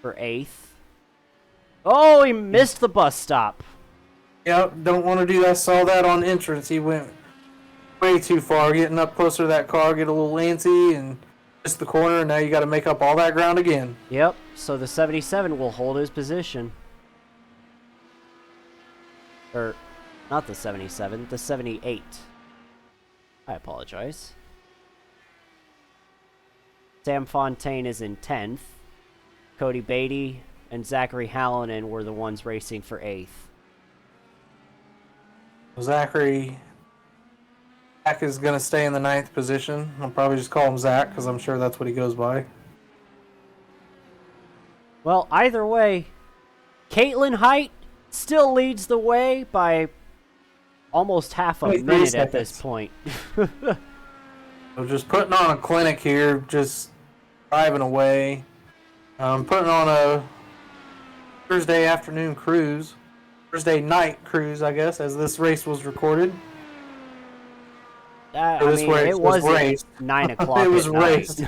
for 8th. Oh, he missed the bus stop. Yep, don't want to do that. Saw that on entrance. He went way too far, getting up closer to that car, get a little antsy, and missed the corner, and now you got to make up all that ground again. Yep, so the 77 will hold his position. Or, not the 77, the 78. I apologize. Sam Fontaine is in 10th. Cody Beatty and Zachary Hallinan were the ones racing for 8th. Zach is going to stay in the 9th position. I'll probably just call him Zach because I'm sure that's what he goes by. Well, either way, Caitlin Height still leads the way by almost half a minute at this point. So just putting on a clinic here, just driving away. Putting on a Thursday afternoon cruise. Thursday night cruise, I guess, as this race was recorded. I mean, it wasn't 9 o'clock. It was at night. raced.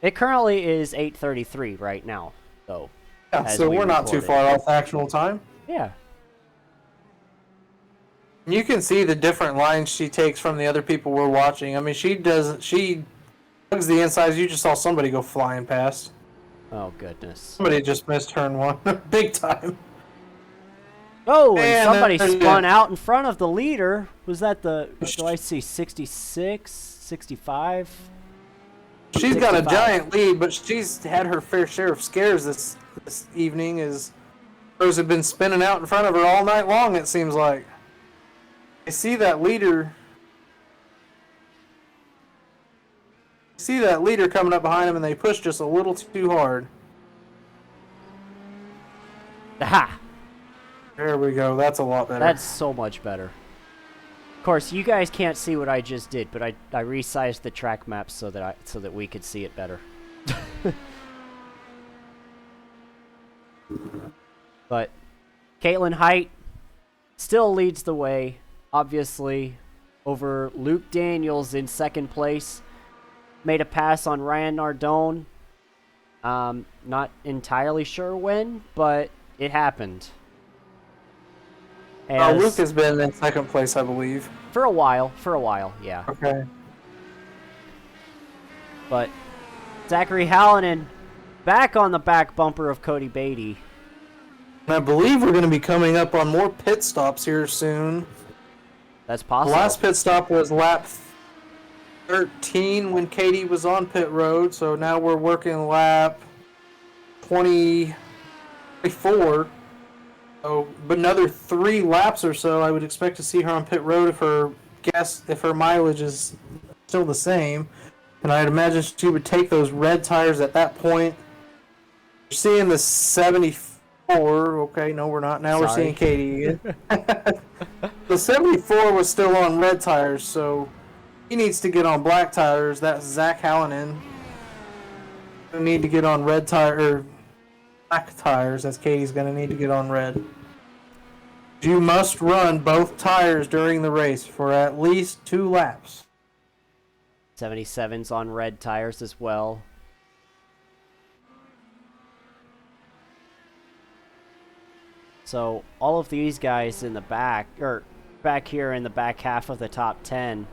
It currently is 8:33 right now, though. Yeah, so we're not too far off actual time. Yeah. You can see the different lines she takes from the other people we're watching. I mean, she hugs the insides. You just saw somebody go flying past. Oh, goodness. Somebody just missed turn 1. Big time. Oh, and somebody spun out in front of the leader. Was that the, do I see 66, 65? She's got a giant lead, but she's had her fair share of scares this evening as those have been spinning out in front of her all night long, it seems like. I see that leader. Coming up behind him, and they push just a little too hard. Aha! There we go. That's a lot better. That's so much better. Of course, you guys can't see what I just did, but I resized the track map so that we could see it better. But Caitlin Height still leads the way, obviously, over Luke Daniels in 2nd place. Made a pass on Ryan Nardone. Not entirely sure when, but it happened. Luke has been in 2nd place, I believe. For a while, yeah. Okay. But Zachary Hallinan back on the back bumper of Cody Beatty. And I believe we're going to be coming up on more pit stops here soon. That's possible. The last pit stop was lap 13 when Katie was on pit road, so now we're working lap 24. So, but another 3 laps or so, I would expect to see her on pit road if her mileage is still the same. And I'd imagine she would take those red tires at that point. You're seeing the 74. Okay, no, we're not. Now we're Sorry. seeing Katie again. The 74 was still on red tires, so he needs to get on black tires. That's Zach Hallinan. We need to get on red tire or black tires, as Katie's going to need to get on red. You must run both tires during the race for at least 2 laps. 77's on red tires as well. So all of these guys in the back, or back here in the back half of the top 10,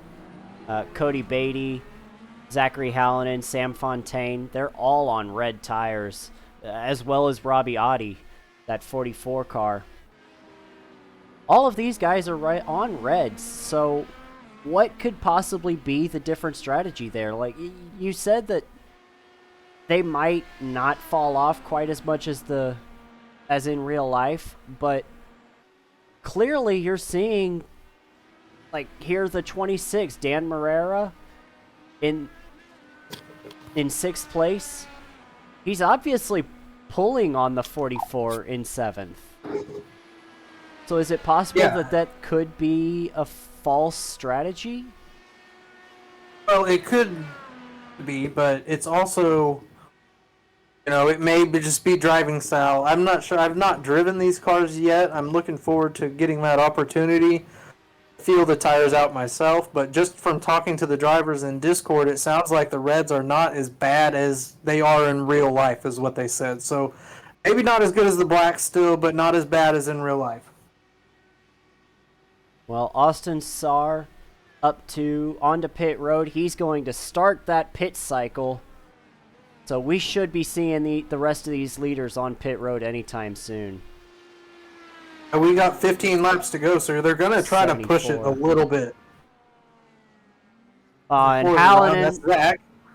Cody Beatty, Zachary Hallinan, Sam Fontaine, they're all on red tires, as well as Robbie Oddie, that 44 car. All of these guys are right on reds, so what could possibly be the different strategy there? Like, you said that they might not fall off quite as much as in real life, but clearly you're seeing, like, here's the 26, Dan Marrera in 6th place. He's obviously pulling on the 44 in 7th. So is it possible that could be a false strategy? Well, it could be, but it's also, it may just be driving style. I'm not sure. I've not driven these cars yet. I'm looking forward to getting that opportunity. Feel the tires out myself, but just from talking to the drivers in Discord, it sounds like the reds are not as bad as they are in real life, is what they said. So maybe not as good as the blacks still, but not as bad as in real life. Well, Austin Sarr onto pit road. He's going to start that pit cycle. So we should be seeing the rest of these leaders on pit road anytime soon. We got 15 laps to go, so they're going to try to push it a little bit. And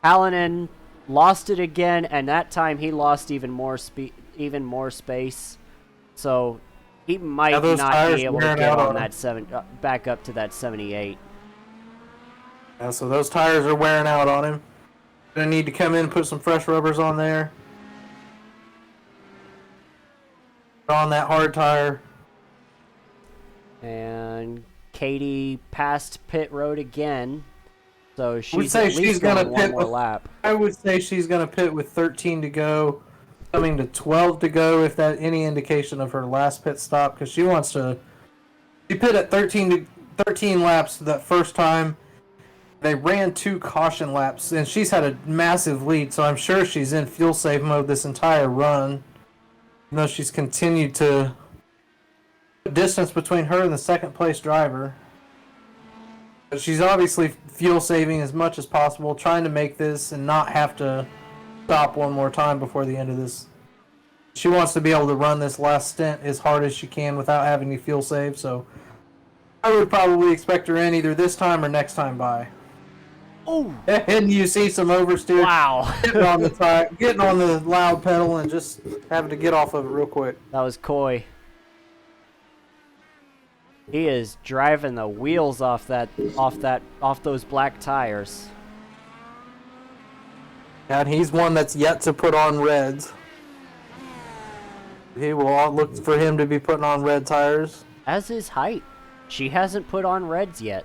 Hallinan lost it again, and that time he lost even more space. So he might not be able to get on that back up to that 78. Yeah, so those tires are wearing out on him. Gonna need to come in and put some fresh rubbers on there. On that hard tire. And Katie passed pit road again, so she's at least going one more lap. I would say she's going to pit with 13 to go, coming to 12 to go, if that any indication of her last pit stop, because she wants to. She pit at 13 laps that first time. They ran 2 caution laps, and she's had a massive lead, so I'm sure she's in fuel save mode this entire run. Even though she's continued to put distance between her and the second place driver. But she's obviously fuel saving as much as possible, trying to make this and not have to stop one more time before the end of this. She wants to be able to run this last stint as hard as she can without having to fuel save, so I would probably expect her in either this time or next time by. Oh! And you see some oversteer. Wow! getting on the loud pedal and just having to get off of it real quick. That was coy. He is driving the wheels off those black tires. And he's one that's yet to put on reds. He will all look for him to be putting on red tires. As is Height. She hasn't put on reds yet.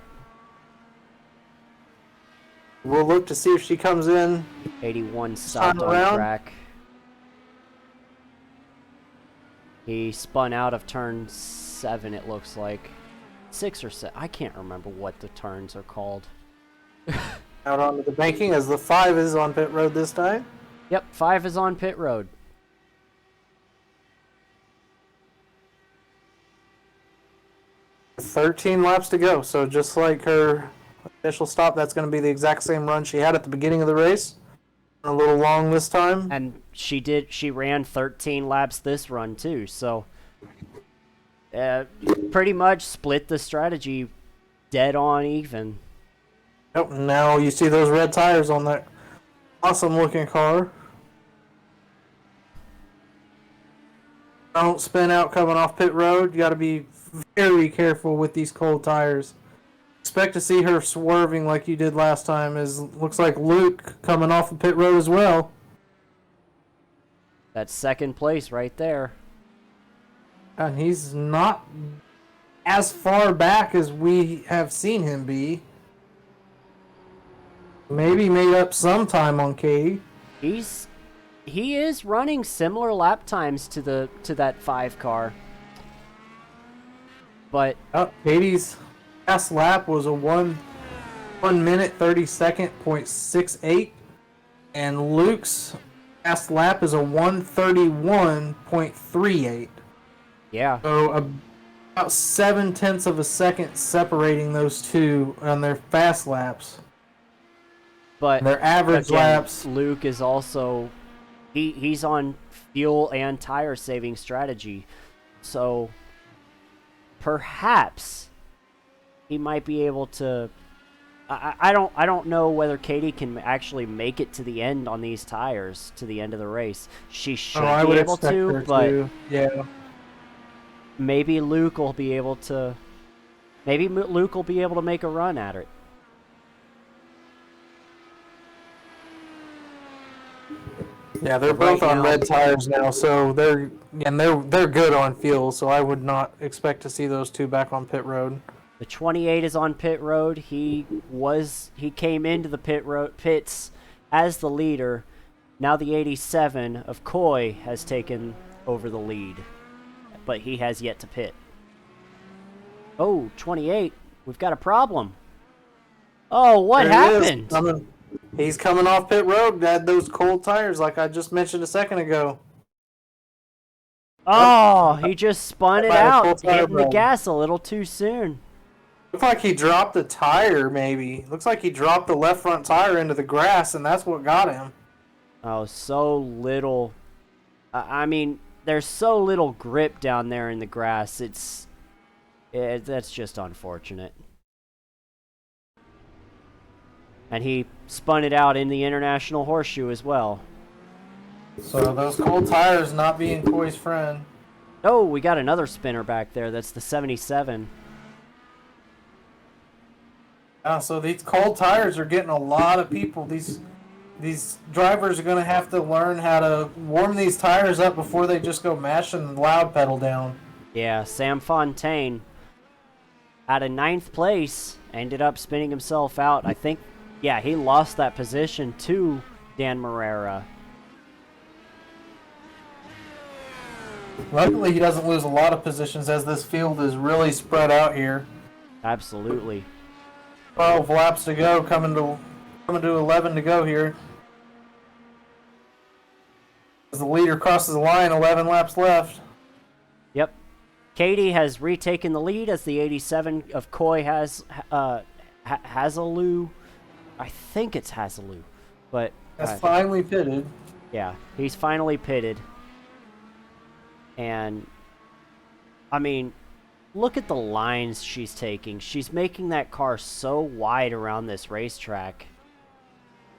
We'll look to see if she comes in. 81 stopped on track. He spun out of turn 7, it looks like. 6 or 7. I can't remember what the turns are called. Out onto the banking as the 5 is on pit road this time. Yep, 5 is on pit road. $13 laps to go, so just like her initial stop, that's going to be the exact same run she had at the beginning of the race. A little long this time. And she ran 13 laps this run too, so pretty much split the strategy dead on even. Yep, now you see those red tires on that awesome looking car. Don't spin out coming off pit road. You got to be very careful with these cold tires. expect to see her swerving like you did last time. Looks like Luke coming off the pit road as well. That's second place right there. And he's not as far back as we have seen him be. Maybe made up some time on Katie. He is running similar lap times to that 5 car. But Katie's last lap was a 1 minute 30 second.68, and Luke's last lap is a 1:31.38. yeah. So about 7/10 of a second separating those two on their fast laps. But And their average again, laps. Luke is also he's on fuel and tire saving strategy. So perhaps he might be able to I don't know whether Katie can actually make it to the end on these tires, to the end of the race. She should be able to, but yeah. maybe Luke will be able to make a run at it. Yeah, they're both on red tires now, so they're good on fuel. So I would not expect to see those two back on pit road. The 28 is on pit road. He came into the pits as the leader. Now the 87 of Coy has taken over the lead, but he has yet to pit. Oh, 28, we've got a problem. Oh, what happened? He's coming off pit road. Had those cold tires, like I just mentioned a second ago. Oh, he just spun it out, hitting the gas a little too soon. Looks like he dropped a tire, maybe. Looks like he dropped the left front tire into the grass, and that's what got him. Oh, so little. I mean, there's so little grip down there in the grass. That's just unfortunate. And he spun it out in the International Horseshoe as well. So those cold tires not being Coy's friend. Oh, we got another spinner back there. That's the 77. So these cold tires are getting a lot of people. These drivers are going to have to learn how to warm these tires up before they just go mashing the loud pedal down. Yeah, Sam Fontaine, out of 9th place, ended up spinning himself out. I think, yeah, he lost that position to Dan Morera. Luckily, he doesn't lose a lot of positions as this field is really spread out here. Absolutely. 12 laps to go, coming to 11 to go here. As the leader crosses the line, 11 laps left. Yep. Katie has retaken the lead as the 87 of Coy has Hazelou. I think it's Hazelou, but has finally pitted. Yeah, he's finally pitted. And I mean, look at the lines she's taking. She's making that car so wide around this racetrack.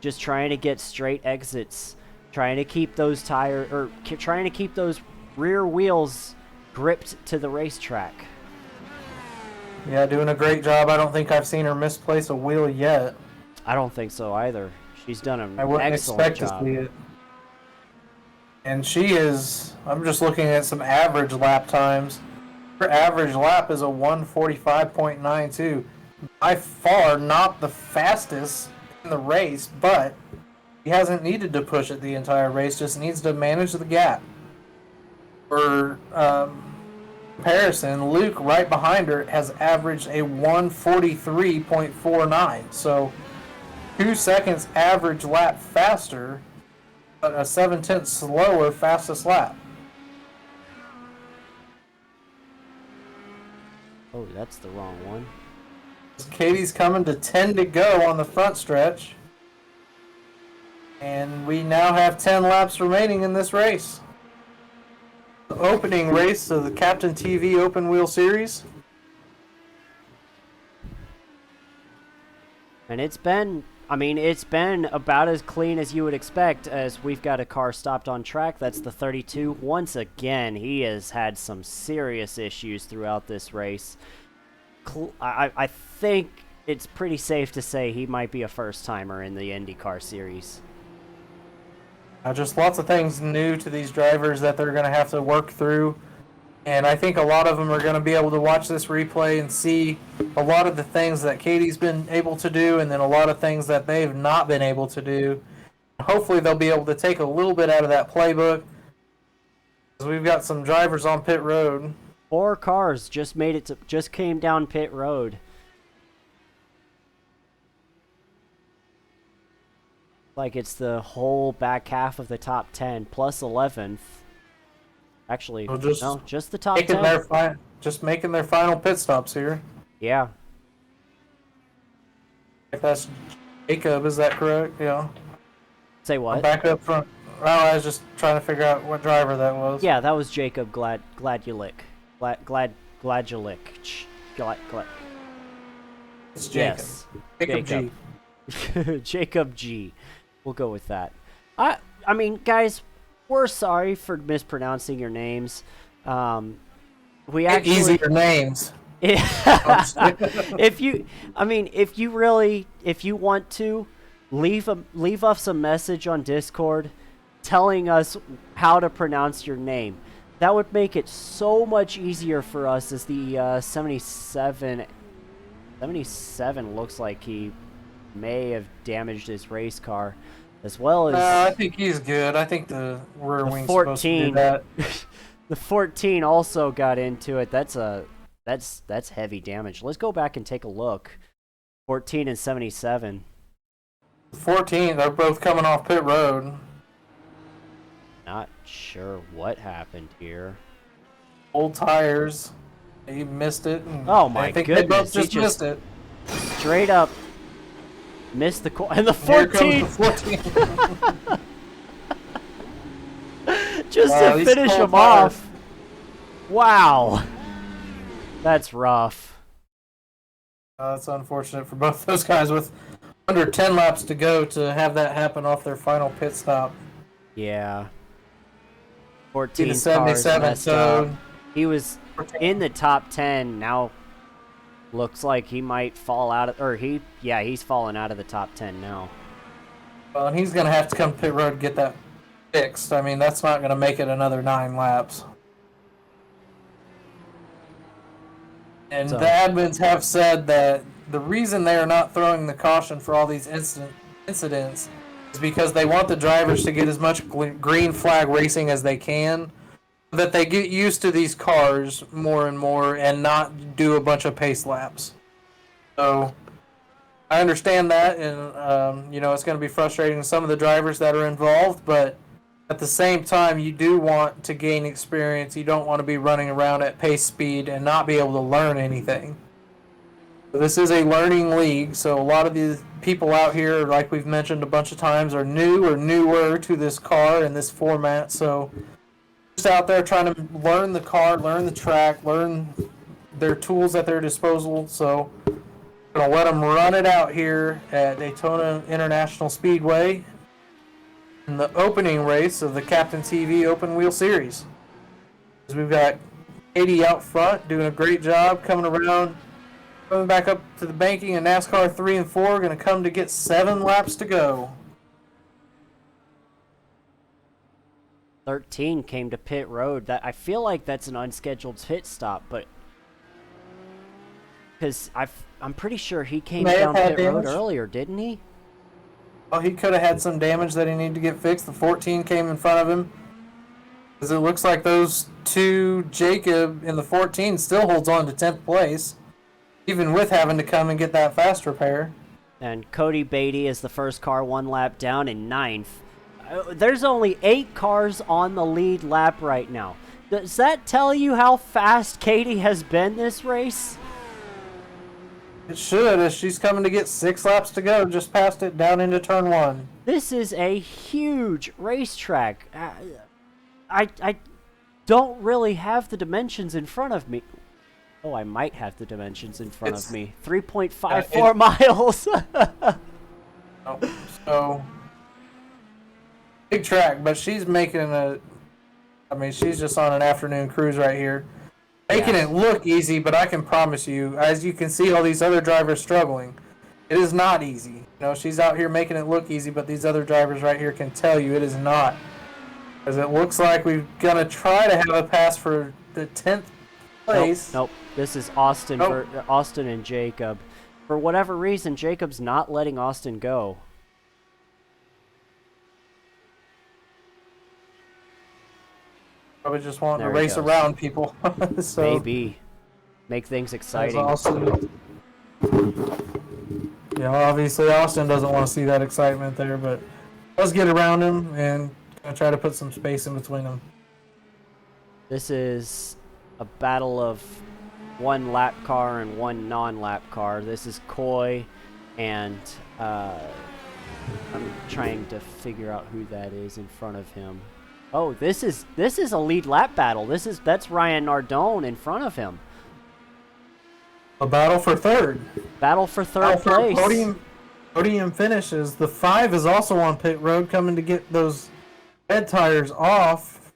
Just trying to get straight exits, trying to keep those trying to keep those rear wheels gripped to the racetrack. Yeah, doing a great job. I don't think I've seen her misplace a wheel yet. I don't think so either. She's done an excellent job. I wouldn't expect to see it. And she is, I'm just looking at some average lap times. Her average lap is a 1:45.92. By far not the fastest in the race, but he hasn't needed to push it the entire race, just needs to manage the gap. For comparison, Luke right behind her has averaged a 1:43.49. So 2 seconds average lap faster, but a 7/10 slower fastest lap. Oh, that's the wrong one. Katie's coming to 10 to go on the front stretch. And we now have 10 laps remaining in this race. The opening race of the Captain TV Open Wheel Series. And it's been about as clean as you would expect, as we've got a car stopped on track. That's the 32. Once again, he has had some serious issues throughout this race. I think it's pretty safe to say he might be a first-timer in the IndyCar series. Just lots of things new to these drivers that they're going to have to work through. And I think a lot of them are going to be able to watch this replay and see a lot of the things that Katie's been able to do, and then a lot of things that they've not been able to do. Hopefully they'll be able to take a little bit out of that playbook. Because we've got some drivers on pit road. 4 cars just came down pit road. Like it's the whole back half of the top 10 plus 11th. Actually, So no, just the top 10. Just making their final pit stops here. Yeah. If that's Jacob, is that correct? Yeah. Say what? Back up front. Oh, I was just trying to figure out what driver that was. Yeah, that was Jacob Gladulic. Gladulic. It's Jacob. Yes. Jacob G. Jacob G. We'll go with that. I mean, guys, we're sorry for mispronouncing your names. We actually Easier names. if you want to leave us a message on Discord telling us how to pronounce your name. That would make it so much easier for us, as the 77 looks like he may have damaged his race car, as well as I think he's good. I think the rear wing's supposed to do that. The 14 also got into it. That's heavy damage. Let's go back and take a look. 14 and 77. 14, they're both coming off pit road. Not sure what happened here. Old tires. He missed it. And Oh my I think goodness! They both just He missed it. straight up missed the corner. And the Here 14 comes the 14. just Wow, to these finish cold him tires. off. Wow, that's rough. That's unfortunate for both those guys with under 10 laps to go to have that happen off their final pit stop. Yeah. See 14 the cars 77, messed so up. He was in the top 10. Now looks like he might fall out of, or he's fallen out of the top 10 now. well, and he's going to have to come to pit road to get that fixed. I mean, that's not going to make it another 9 laps. And So- the admins have said that the reason they are not throwing the caution for all these incidents is because they want the drivers to get as much green flag racing as they can, so that they get used to these cars more and more and not do a bunch of pace laps. So I understand that, and it's going to be frustrating to some of the drivers that are involved, but at the same time, you do want to gain experience. You don't want to be running around at pace speed and not be able to learn anything. This is a learning league, so a lot of these people out here, like we've mentioned a bunch of times, are new or newer to this car and this format. So just out there trying to learn the car, learn the track, learn their tools at their disposal. So I'm going to let them run it out here at Daytona International Speedway in the opening race of the Captain TV Open Wheel Series. We've got Katie out front doing a great job coming around. Coming back up to the banking, and NASCAR 3 and 4 are going to come to get 7 laps to go. 13 came to pit road. That I feel like that's an unscheduled pit stop, but because I'm pretty sure he came May have down had pit road damage. earlier, didn't he? Well, he could have had some damage that he needed to get fixed. The 14 came in front of him. Because it looks like those two, Jacob in the 14, still holds on to 10th place, even with having to come and get that fast repair. And Cody Beatty is the first car 1 lap down in 9th. There's only 8 cars on the lead lap right now. Does that tell you how fast Katie has been this race? It should, as she's coming to get 6 laps to go, just past it down into turn 1. This is a huge racetrack. I don't really have the dimensions in front of me. Oh, I might have the dimensions in front of me. 3.54 miles. So, big track, but she's making she's just on an afternoon cruise right here. making it look easy, but I can promise you, as you can see all these other drivers struggling, it is not easy. You know, she's out here making it look easy, but these other drivers right here can tell you it is not. Because it looks like we're going to try to have a pass for the 10th place. Nope. This is Austin, Austin and Jacob. For whatever reason, Jacob's not letting Austin go. Probably just wanting to race around people. So, maybe. Make things exciting. Austin. Yeah, obviously Austin doesn't want to see that excitement there, but let's get around him and try to put some space in between them. This is a battle of one lap car and one non-lap car. This is Coy, and I'm trying to figure out who that is in front of him. Oh, this is a lead lap battle. That's Ryan Nardone in front of him. A battle for third. Battle for third place. Podium finishes. The 5 is also on pit road, coming to get those red tires off.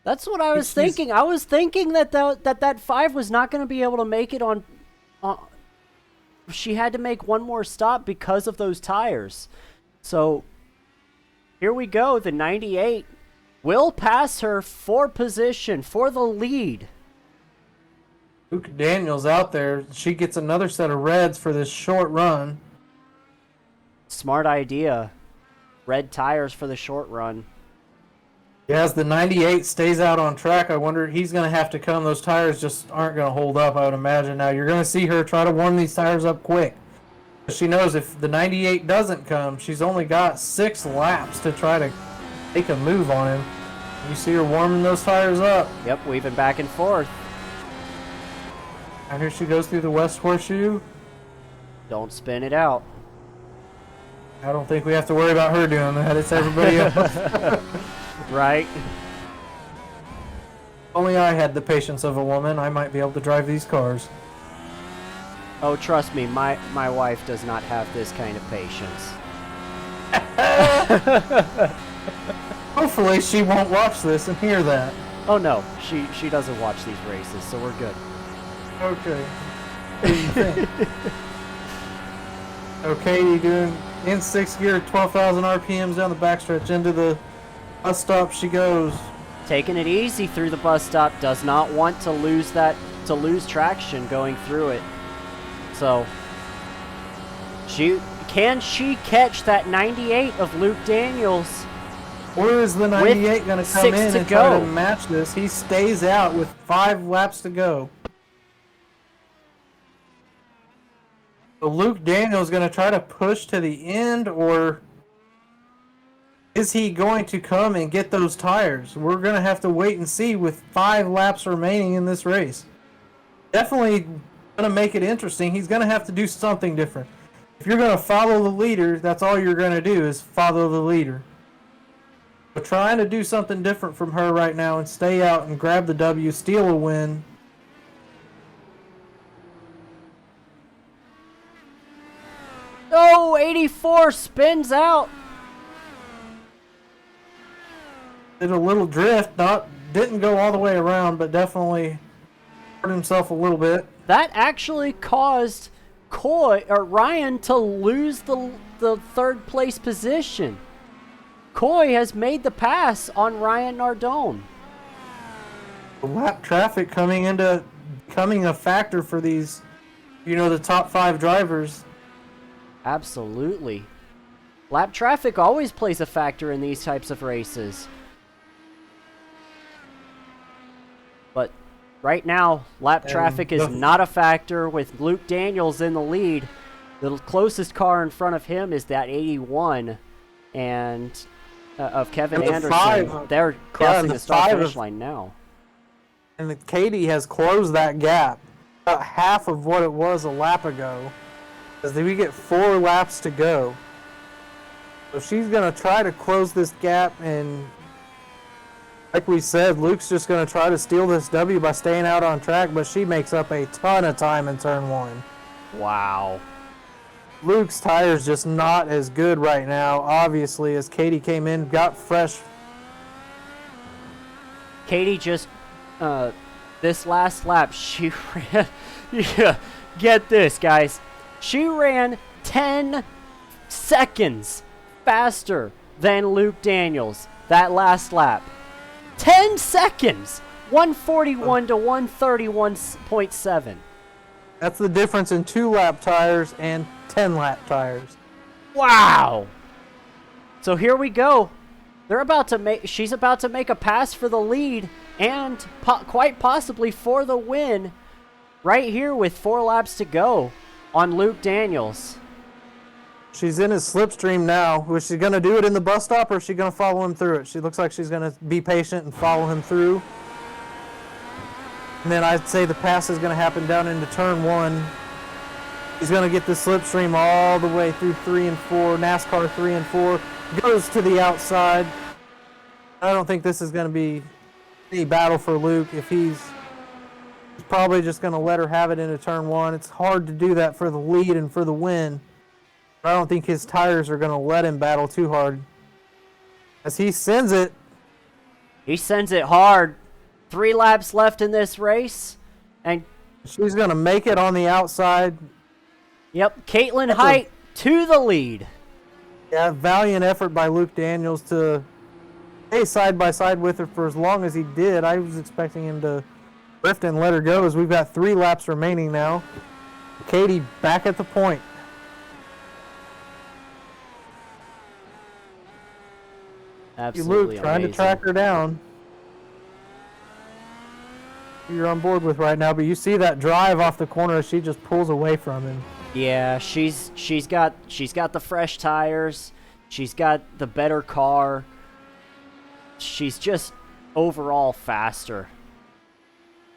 That's what I was thinking. I was thinking that 5 was not going to be able to make it on. She had to make one more stop because of those tires. So here we go. The 98 will pass her for position, for the lead. Luke Daniels out there. She gets another set of reds for this short run. Smart idea. Red tires for the short run. Yeah, as the 98 stays out on track, I wonder he's going to have to come. Those tires just aren't going to hold up, I would imagine. Now, you're going to see her try to warm these tires up quick. She knows if the 98 doesn't come, she's only got 6 laps to try to make a move on him. You see her warming those tires up. Yep, weaving back and forth. And here she goes through the West Horseshoe. Don't spin it out. I don't think we have to worry about her doing that. It's everybody else. Right? Only I had the patience of a woman. I might be able to drive these cars. Oh, trust me, my wife does not have this kind of patience. Hopefully she won't watch this and hear that. Oh no, she doesn't watch these races, so we're good. Okay. What do you think? Okay, doing in 6th gear, 12,000 RPMs down the backstretch into the bus stop she goes. Taking it easy through the bus stop, does not want to lose traction going through it. So, can she catch that 98 of Luke Daniels? Or is the 98 going to come in and try to match this? He stays out with 5 laps to go. So Luke Daniels going to try to push to the end, or is he going to come and get those tires? We're going to have to wait and see with 5 laps remaining in this race. Definitely going to make it interesting. He's going to have to do something different. If you're going to follow the leader, that's all you're going to do is follow the leader. But trying to do something different from her right now and stay out and grab the W, steal a win. Oh, 84 spins out. Did a little drift, didn't go all the way around, but definitely hurt himself a little bit. That actually caused Ryan to lose the 3rd place position. Coy has made the pass on Ryan Nardone. The lap traffic coming a factor for these, the top 5 drivers. Absolutely. Lap traffic always plays a factor in these types of races. But right now, lap traffic is not a factor with Luke Daniels in the lead. The closest car in front of him is that 81 and of Kevin Anderson. They're crossing the start-finish line now. And Katie has closed that gap. About half of what it was a lap ago. As we get 4 laps to go. So she's going to try to close this gap, and like we said, Luke's just going to try to steal this W by staying out on track, but she makes up a ton of time in turn 1. Wow. Luke's tire's just not as good right now, obviously, as Katie came in, got fresh. Katie just this last lap, she ran. Yeah, get this, guys. She ran 10 seconds faster than Luke Daniels that last lap. 10 seconds! 141 to 131.7. That's the difference in 2-lap tires and 10-lap tires. Wow! So here we go. She's about to make a pass for the lead and quite possibly for the win right here with 4 laps to go on Luke Daniels. She's in his slipstream now. Was she going to do it in the bus stop, or is she going to follow him through it? She looks like she's going to be patient and follow him through. And then I'd say the pass is going to happen down into turn 1. He's going to get the slipstream all the way through 3 and 4. NASCAR 3 and 4. Goes to the outside. I don't think this is going to be any battle for Luke. If he's probably just going to let her have it into turn 1. It's hard to do that for the lead and for the win. But I don't think his tires are going to let him battle too hard. As he sends it. He sends it hard. 3 laps left in this race. And she's going to make it on the outside. Yep, Caitlin Height to the lead. Yeah, valiant effort by Luke Daniels to stay side by side with her for as long as he did. I was expecting him to lift and let her go, as we've got 3 laps remaining now. Katie back at the point. Absolutely Luke trying to track her down. You're on board with right now, but you see that drive off the corner as she just pulls away from him. Yeah, she's got the fresh tires. She's got the better car. She's just overall faster.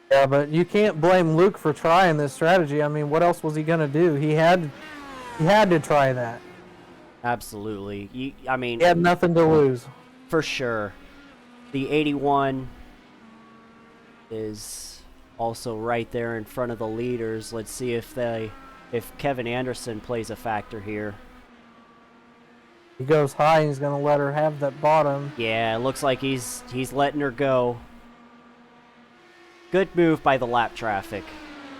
Yeah, but you can't blame Luke for trying this strategy. I mean, what else was he gonna do? He had to try that. Absolutely. He had nothing to lose. For sure. The 81 is also right there in front of the leaders. Let's see if Kevin Anderson plays a factor here. He goes high and he's going to let her have that bottom. Yeah, it looks like he's letting her go. Good move by the lap traffic.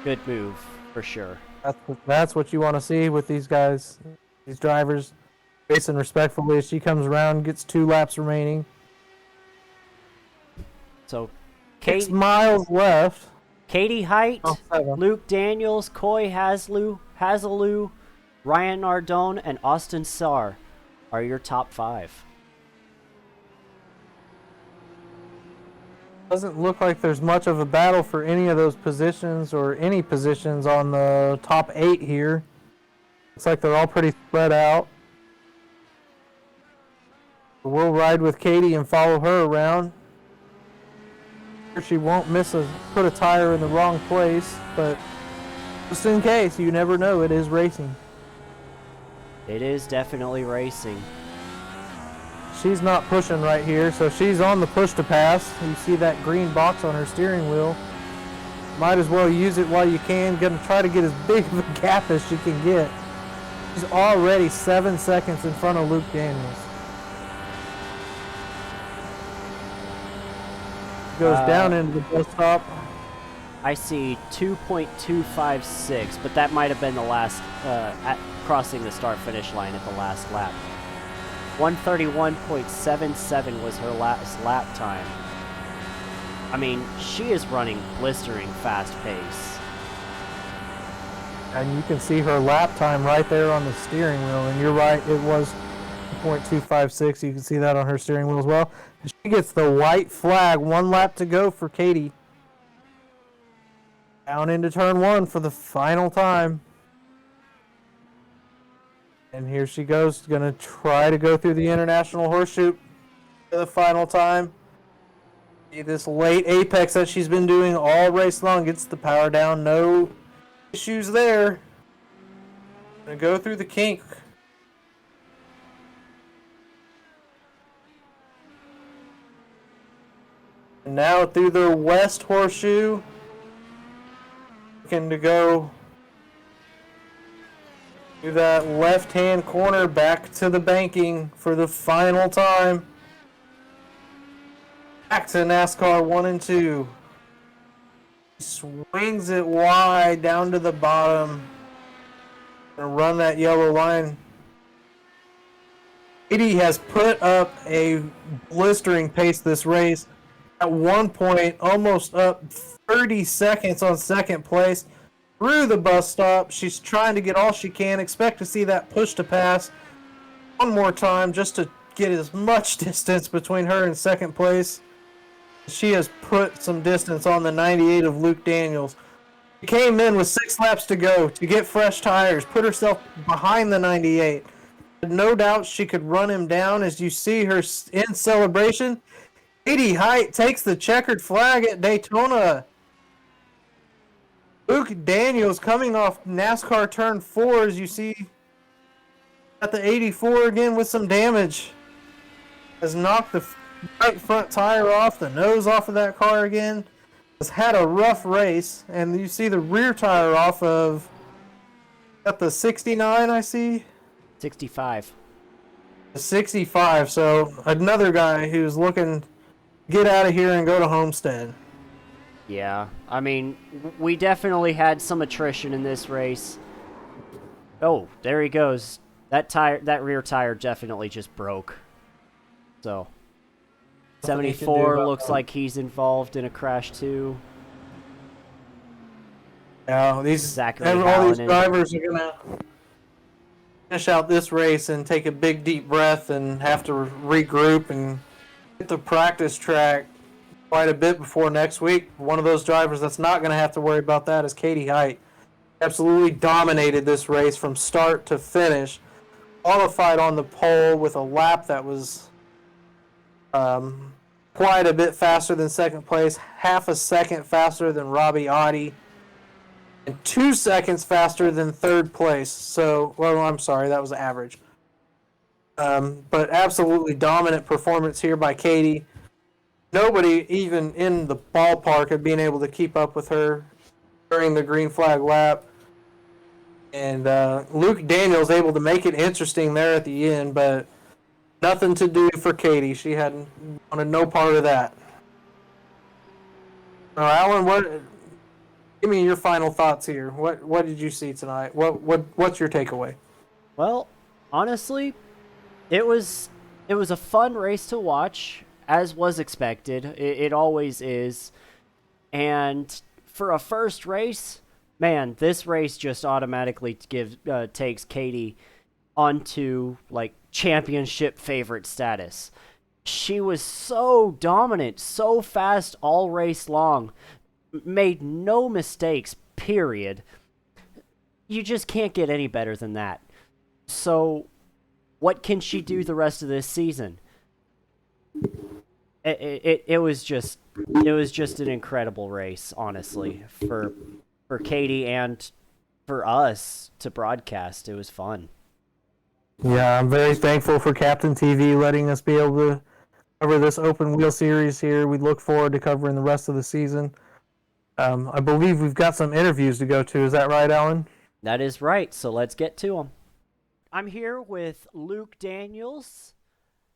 Good move, for sure. That's what you want to see with these guys, these drivers. Racing respectfully as she comes around, gets 2 laps remaining. So, 6 miles left. Katie Height, 7. Luke Daniels, Coy Hazelou, Ryan Nardone, and Austin Sarr are your top 5. Doesn't look like there's much of a battle for any of those positions or any positions on the top 8 here. Looks like they're all pretty spread out. We'll ride with Katie and follow her around. She won't put a tire in the wrong place, but just in case, you never know, it is racing. It is definitely racing. She's not pushing right here, so she's on the push to pass. You see that green box on her steering wheel. Might as well use it while you can. Gonna try to get as big of a gap as she can get. She's already 7 seconds in front of Luke Daniels. Goes down into the bus stop. I see 2.256, but that might have been the last crossing the start-finish line at the last lap. 131.77 was her last lap time. I mean, she is running blistering fast pace. And you can see her lap time right there on the steering wheel. And you're right, it was 2.256. You can see that on her steering wheel as well. She gets the white flag. 1 lap to go for Katie. Down into turn 1 for the final time. And here she goes, going to try to go through the International Horseshoe for the final time. See this late apex that she's been doing all race long. Gets the power down. No issues there. Going to go through the kink. And now through the West Horseshoe. Looking to go through that left-hand corner back to the banking for the final time. Back to NASCAR 1 and 2. Swings it wide down to the bottom. Gonna run that yellow line. Katie has put up a blistering pace this race. At one point, almost up 30 seconds on second place. Through the bus stop, she's trying to get all she can. Expect to see that push to pass one more time just to get as much distance between her and second place. She has put some distance on the 98 of Luke Daniels. She came in with 6 laps to go to get fresh tires, put herself behind the 98. No doubt she could run him down. As you see her in celebration, Katie Height takes the checkered flag at Daytona. Luke Daniels coming off NASCAR turn 4, as you see at the 84 again with some damage. Has knocked the right front tire off, the nose off of that car again. Has had a rough race, and you see the rear tire off of at the 69, I see. 65. 65, so another guy who's looking to get out of here and go to Homestead. Yeah, I mean, we definitely had some attrition in this race. Oh, there he goes. That rear tire definitely just broke. So, 74 looks like he's involved in a crash too. Yeah, all these drivers are gonna finish out this race and take a big deep breath and have to regroup and hit the practice track quite a bit before next week. One of those drivers that's not going to have to worry about that is Katie Height. Absolutely dominated this race from start to finish. Qualified on the pole with a lap that was quite a bit faster than second place, half a second faster than Robbie Audi, and 2 seconds faster than third place. So, well, I'm sorry, that was average. But absolutely dominant performance here by Katie. Nobody even in the ballpark of being able to keep up with her during the green flag lap. And Luke Daniels able to make it interesting there at the end, but nothing to do for Katie. She wanted no part of that. Alan, give me your final thoughts here. What did you see tonight? What's your takeaway? Well, honestly, it was a fun race to watch, as was expected. It always is. And for a first race, man, this race just automatically takes Katie onto like championship favorite status. She was so dominant, so fast all race long, made no mistakes, period. You just can't get any better than that. So, what can she do the rest of this season? It was just an incredible race, honestly, for Katie and for us to broadcast. It was fun. Yeah, I'm very thankful for Captain TV letting us be able to cover this open wheel series here. We look forward to covering the rest of the season. I believe we've got some interviews to go to. Is that right, Alan? That is right. So let's get to them. I'm here with Luke Daniels,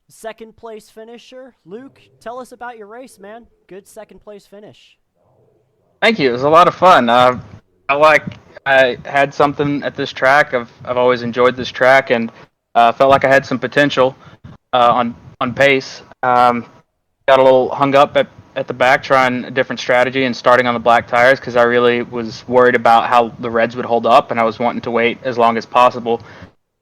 second place finisher. Luke, tell us about your race, man. Good second place finish. Thank you. It was a lot of fun. I had something at this track. I've always enjoyed this track and felt like I had some potential on pace. Got a little hung up at the back trying a different strategy and starting on the black tires because I really was worried about how the reds would hold up, and I was wanting to wait as long as possible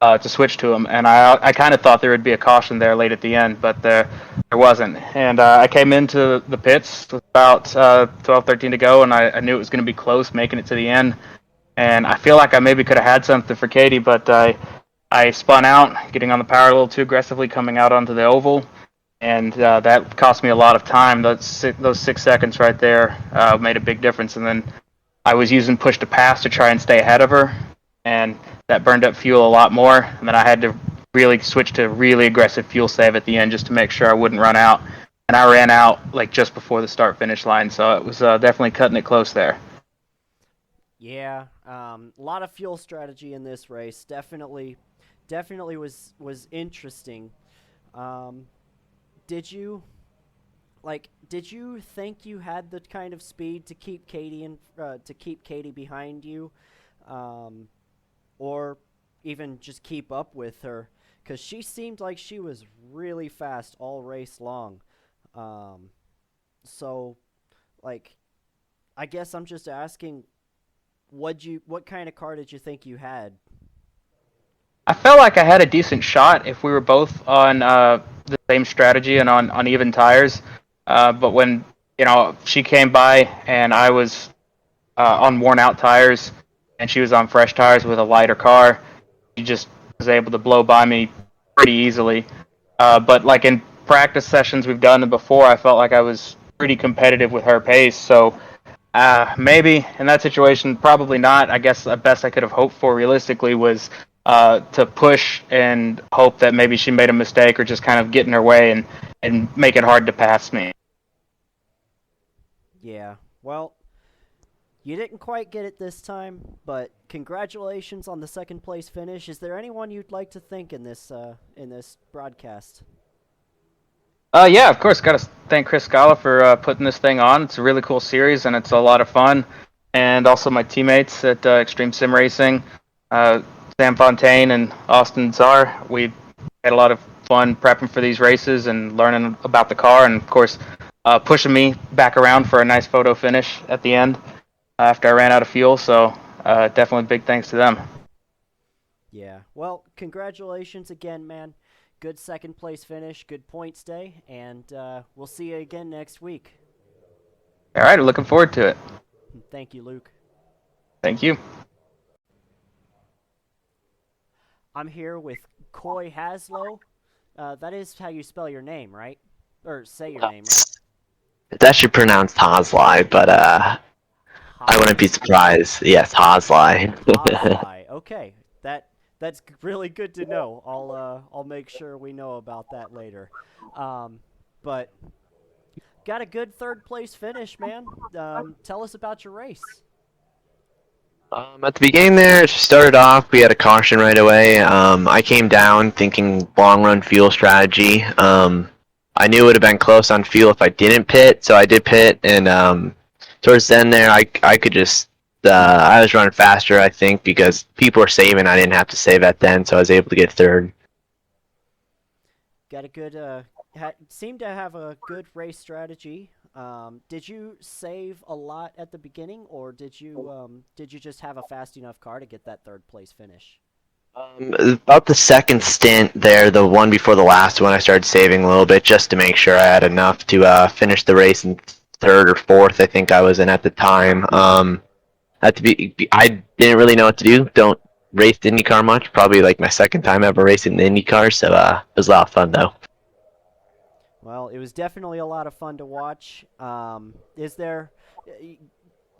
to switch to them. And I kind of thought there would be a caution there late at the end, but there wasn't. And I came into the pits with about 12, 13 to go, and I knew it was going to be close making it to the end. And I feel like I maybe could have had something for Katie, but I spun out, getting on the power a little too aggressively coming out onto the oval. And that cost me a lot of time. Those 6 seconds right there made a big difference. And then I was using push to pass to try and stay ahead of her, and that burned up fuel a lot more. And then I had to really switch to really aggressive fuel save at the end just to make sure I wouldn't run out. And I ran out like just before the start-finish line, so it was definitely cutting it close there. Yeah, a lot of fuel strategy in this race. Definitely was interesting. Did you like, did you think you had the kind of speed to keep Katie behind you, or even just keep up with her? Because she seemed like she was really fast all race long. So, like, I guess I'm just asking, what kind of car did you think you had? I felt like I had a decent shot if we were both on the same strategy and on even tires. But when she came by and I was on worn out tires and she was on fresh tires with a lighter car, she just was able to blow by me pretty easily. But like in practice sessions we've done before, I felt like I was pretty competitive with her pace. So maybe in that situation, probably not. I guess the best I could have hoped for realistically was to push and hope that maybe she made a mistake or just kind of get in her way and make it hard to pass me. Yeah, well, you didn't quite get it this time, but congratulations on the second place finish. Is there anyone you'd like to thank in this broadcast? Yeah, of course. Got to thank Chris Scala for putting this thing on. It's a really cool series and it's a lot of fun. And also my teammates at Extreme Sim Racing, Sam Fontaine and Austin Czar. We had a lot of fun prepping for these races and learning about the car, and of course, pushing me back around for a nice photo finish at the end after I ran out of fuel. So definitely big thanks to them. Yeah, well, congratulations again, man. Good second place finish, good points day, and we'll see you again next week. All right, looking forward to it. Thank you, Luke. Thank you. I'm here with Coy Haslow. That is how you spell your name, right? Or say your name, right? It's actually pronounced Hoslai, but I wouldn't be surprised. Yes, Hoslai. Hoslai. Okay, that's really good to know. I'll make sure we know about that later. But got a good third place finish, man. Tell us about your race. At the beginning there, it started off, we had a caution right away. I came down thinking long run fuel strategy. I knew it would have been close on fuel if I didn't pit, so I did pit, and towards the end there, I could just, I was running faster, I think, because people were saving, I didn't have to save at then, so I was able to get third. Got a good, seemed to have a good race strategy. Did you save a lot at the beginning, or did you just have a fast enough car to get that third place finish? About the second stint there, the one before the last one, I started saving a little bit just to make sure I had enough to finish the race in third or fourth, I think I was in at the time. I didn't really know what to do. Don't race the IndyCar much. Probably like my second time ever racing the IndyCar, so it was a lot of fun though. Well, it was definitely a lot of fun to watch.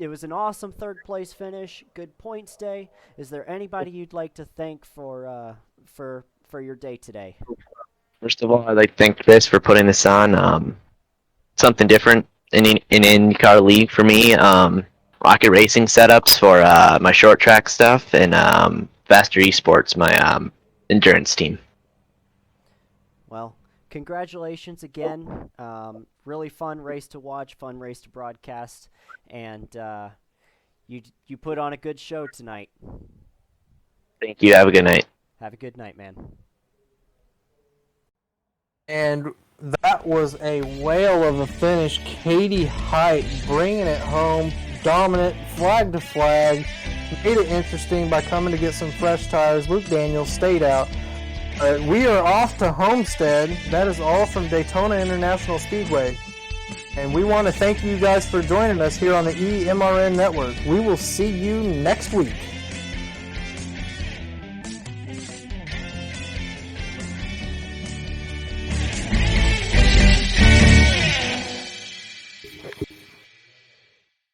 It was an awesome third place finish, good points day. Is there anybody you'd like to thank for your day today? First of all, I'd like to thank Chris for putting this on. Something different in IndyCar League for me. Rocket Racing setups for my short track stuff, and Faster Esports, my endurance team. Well, congratulations again. Really fun race to watch, fun race to broadcast, and you put on a good show tonight. Thank you. Have a good night. Have a good night, man. And that was a whale of a finish. Katie Height bringing it home, dominant, flag to flag. Made it interesting by coming to get some fresh tires. Luke Daniels stayed out. We are off to Homestead. That is all from Daytona International Speedway. And we want to thank you guys for joining us here on the EMRN Network. We will see you next week.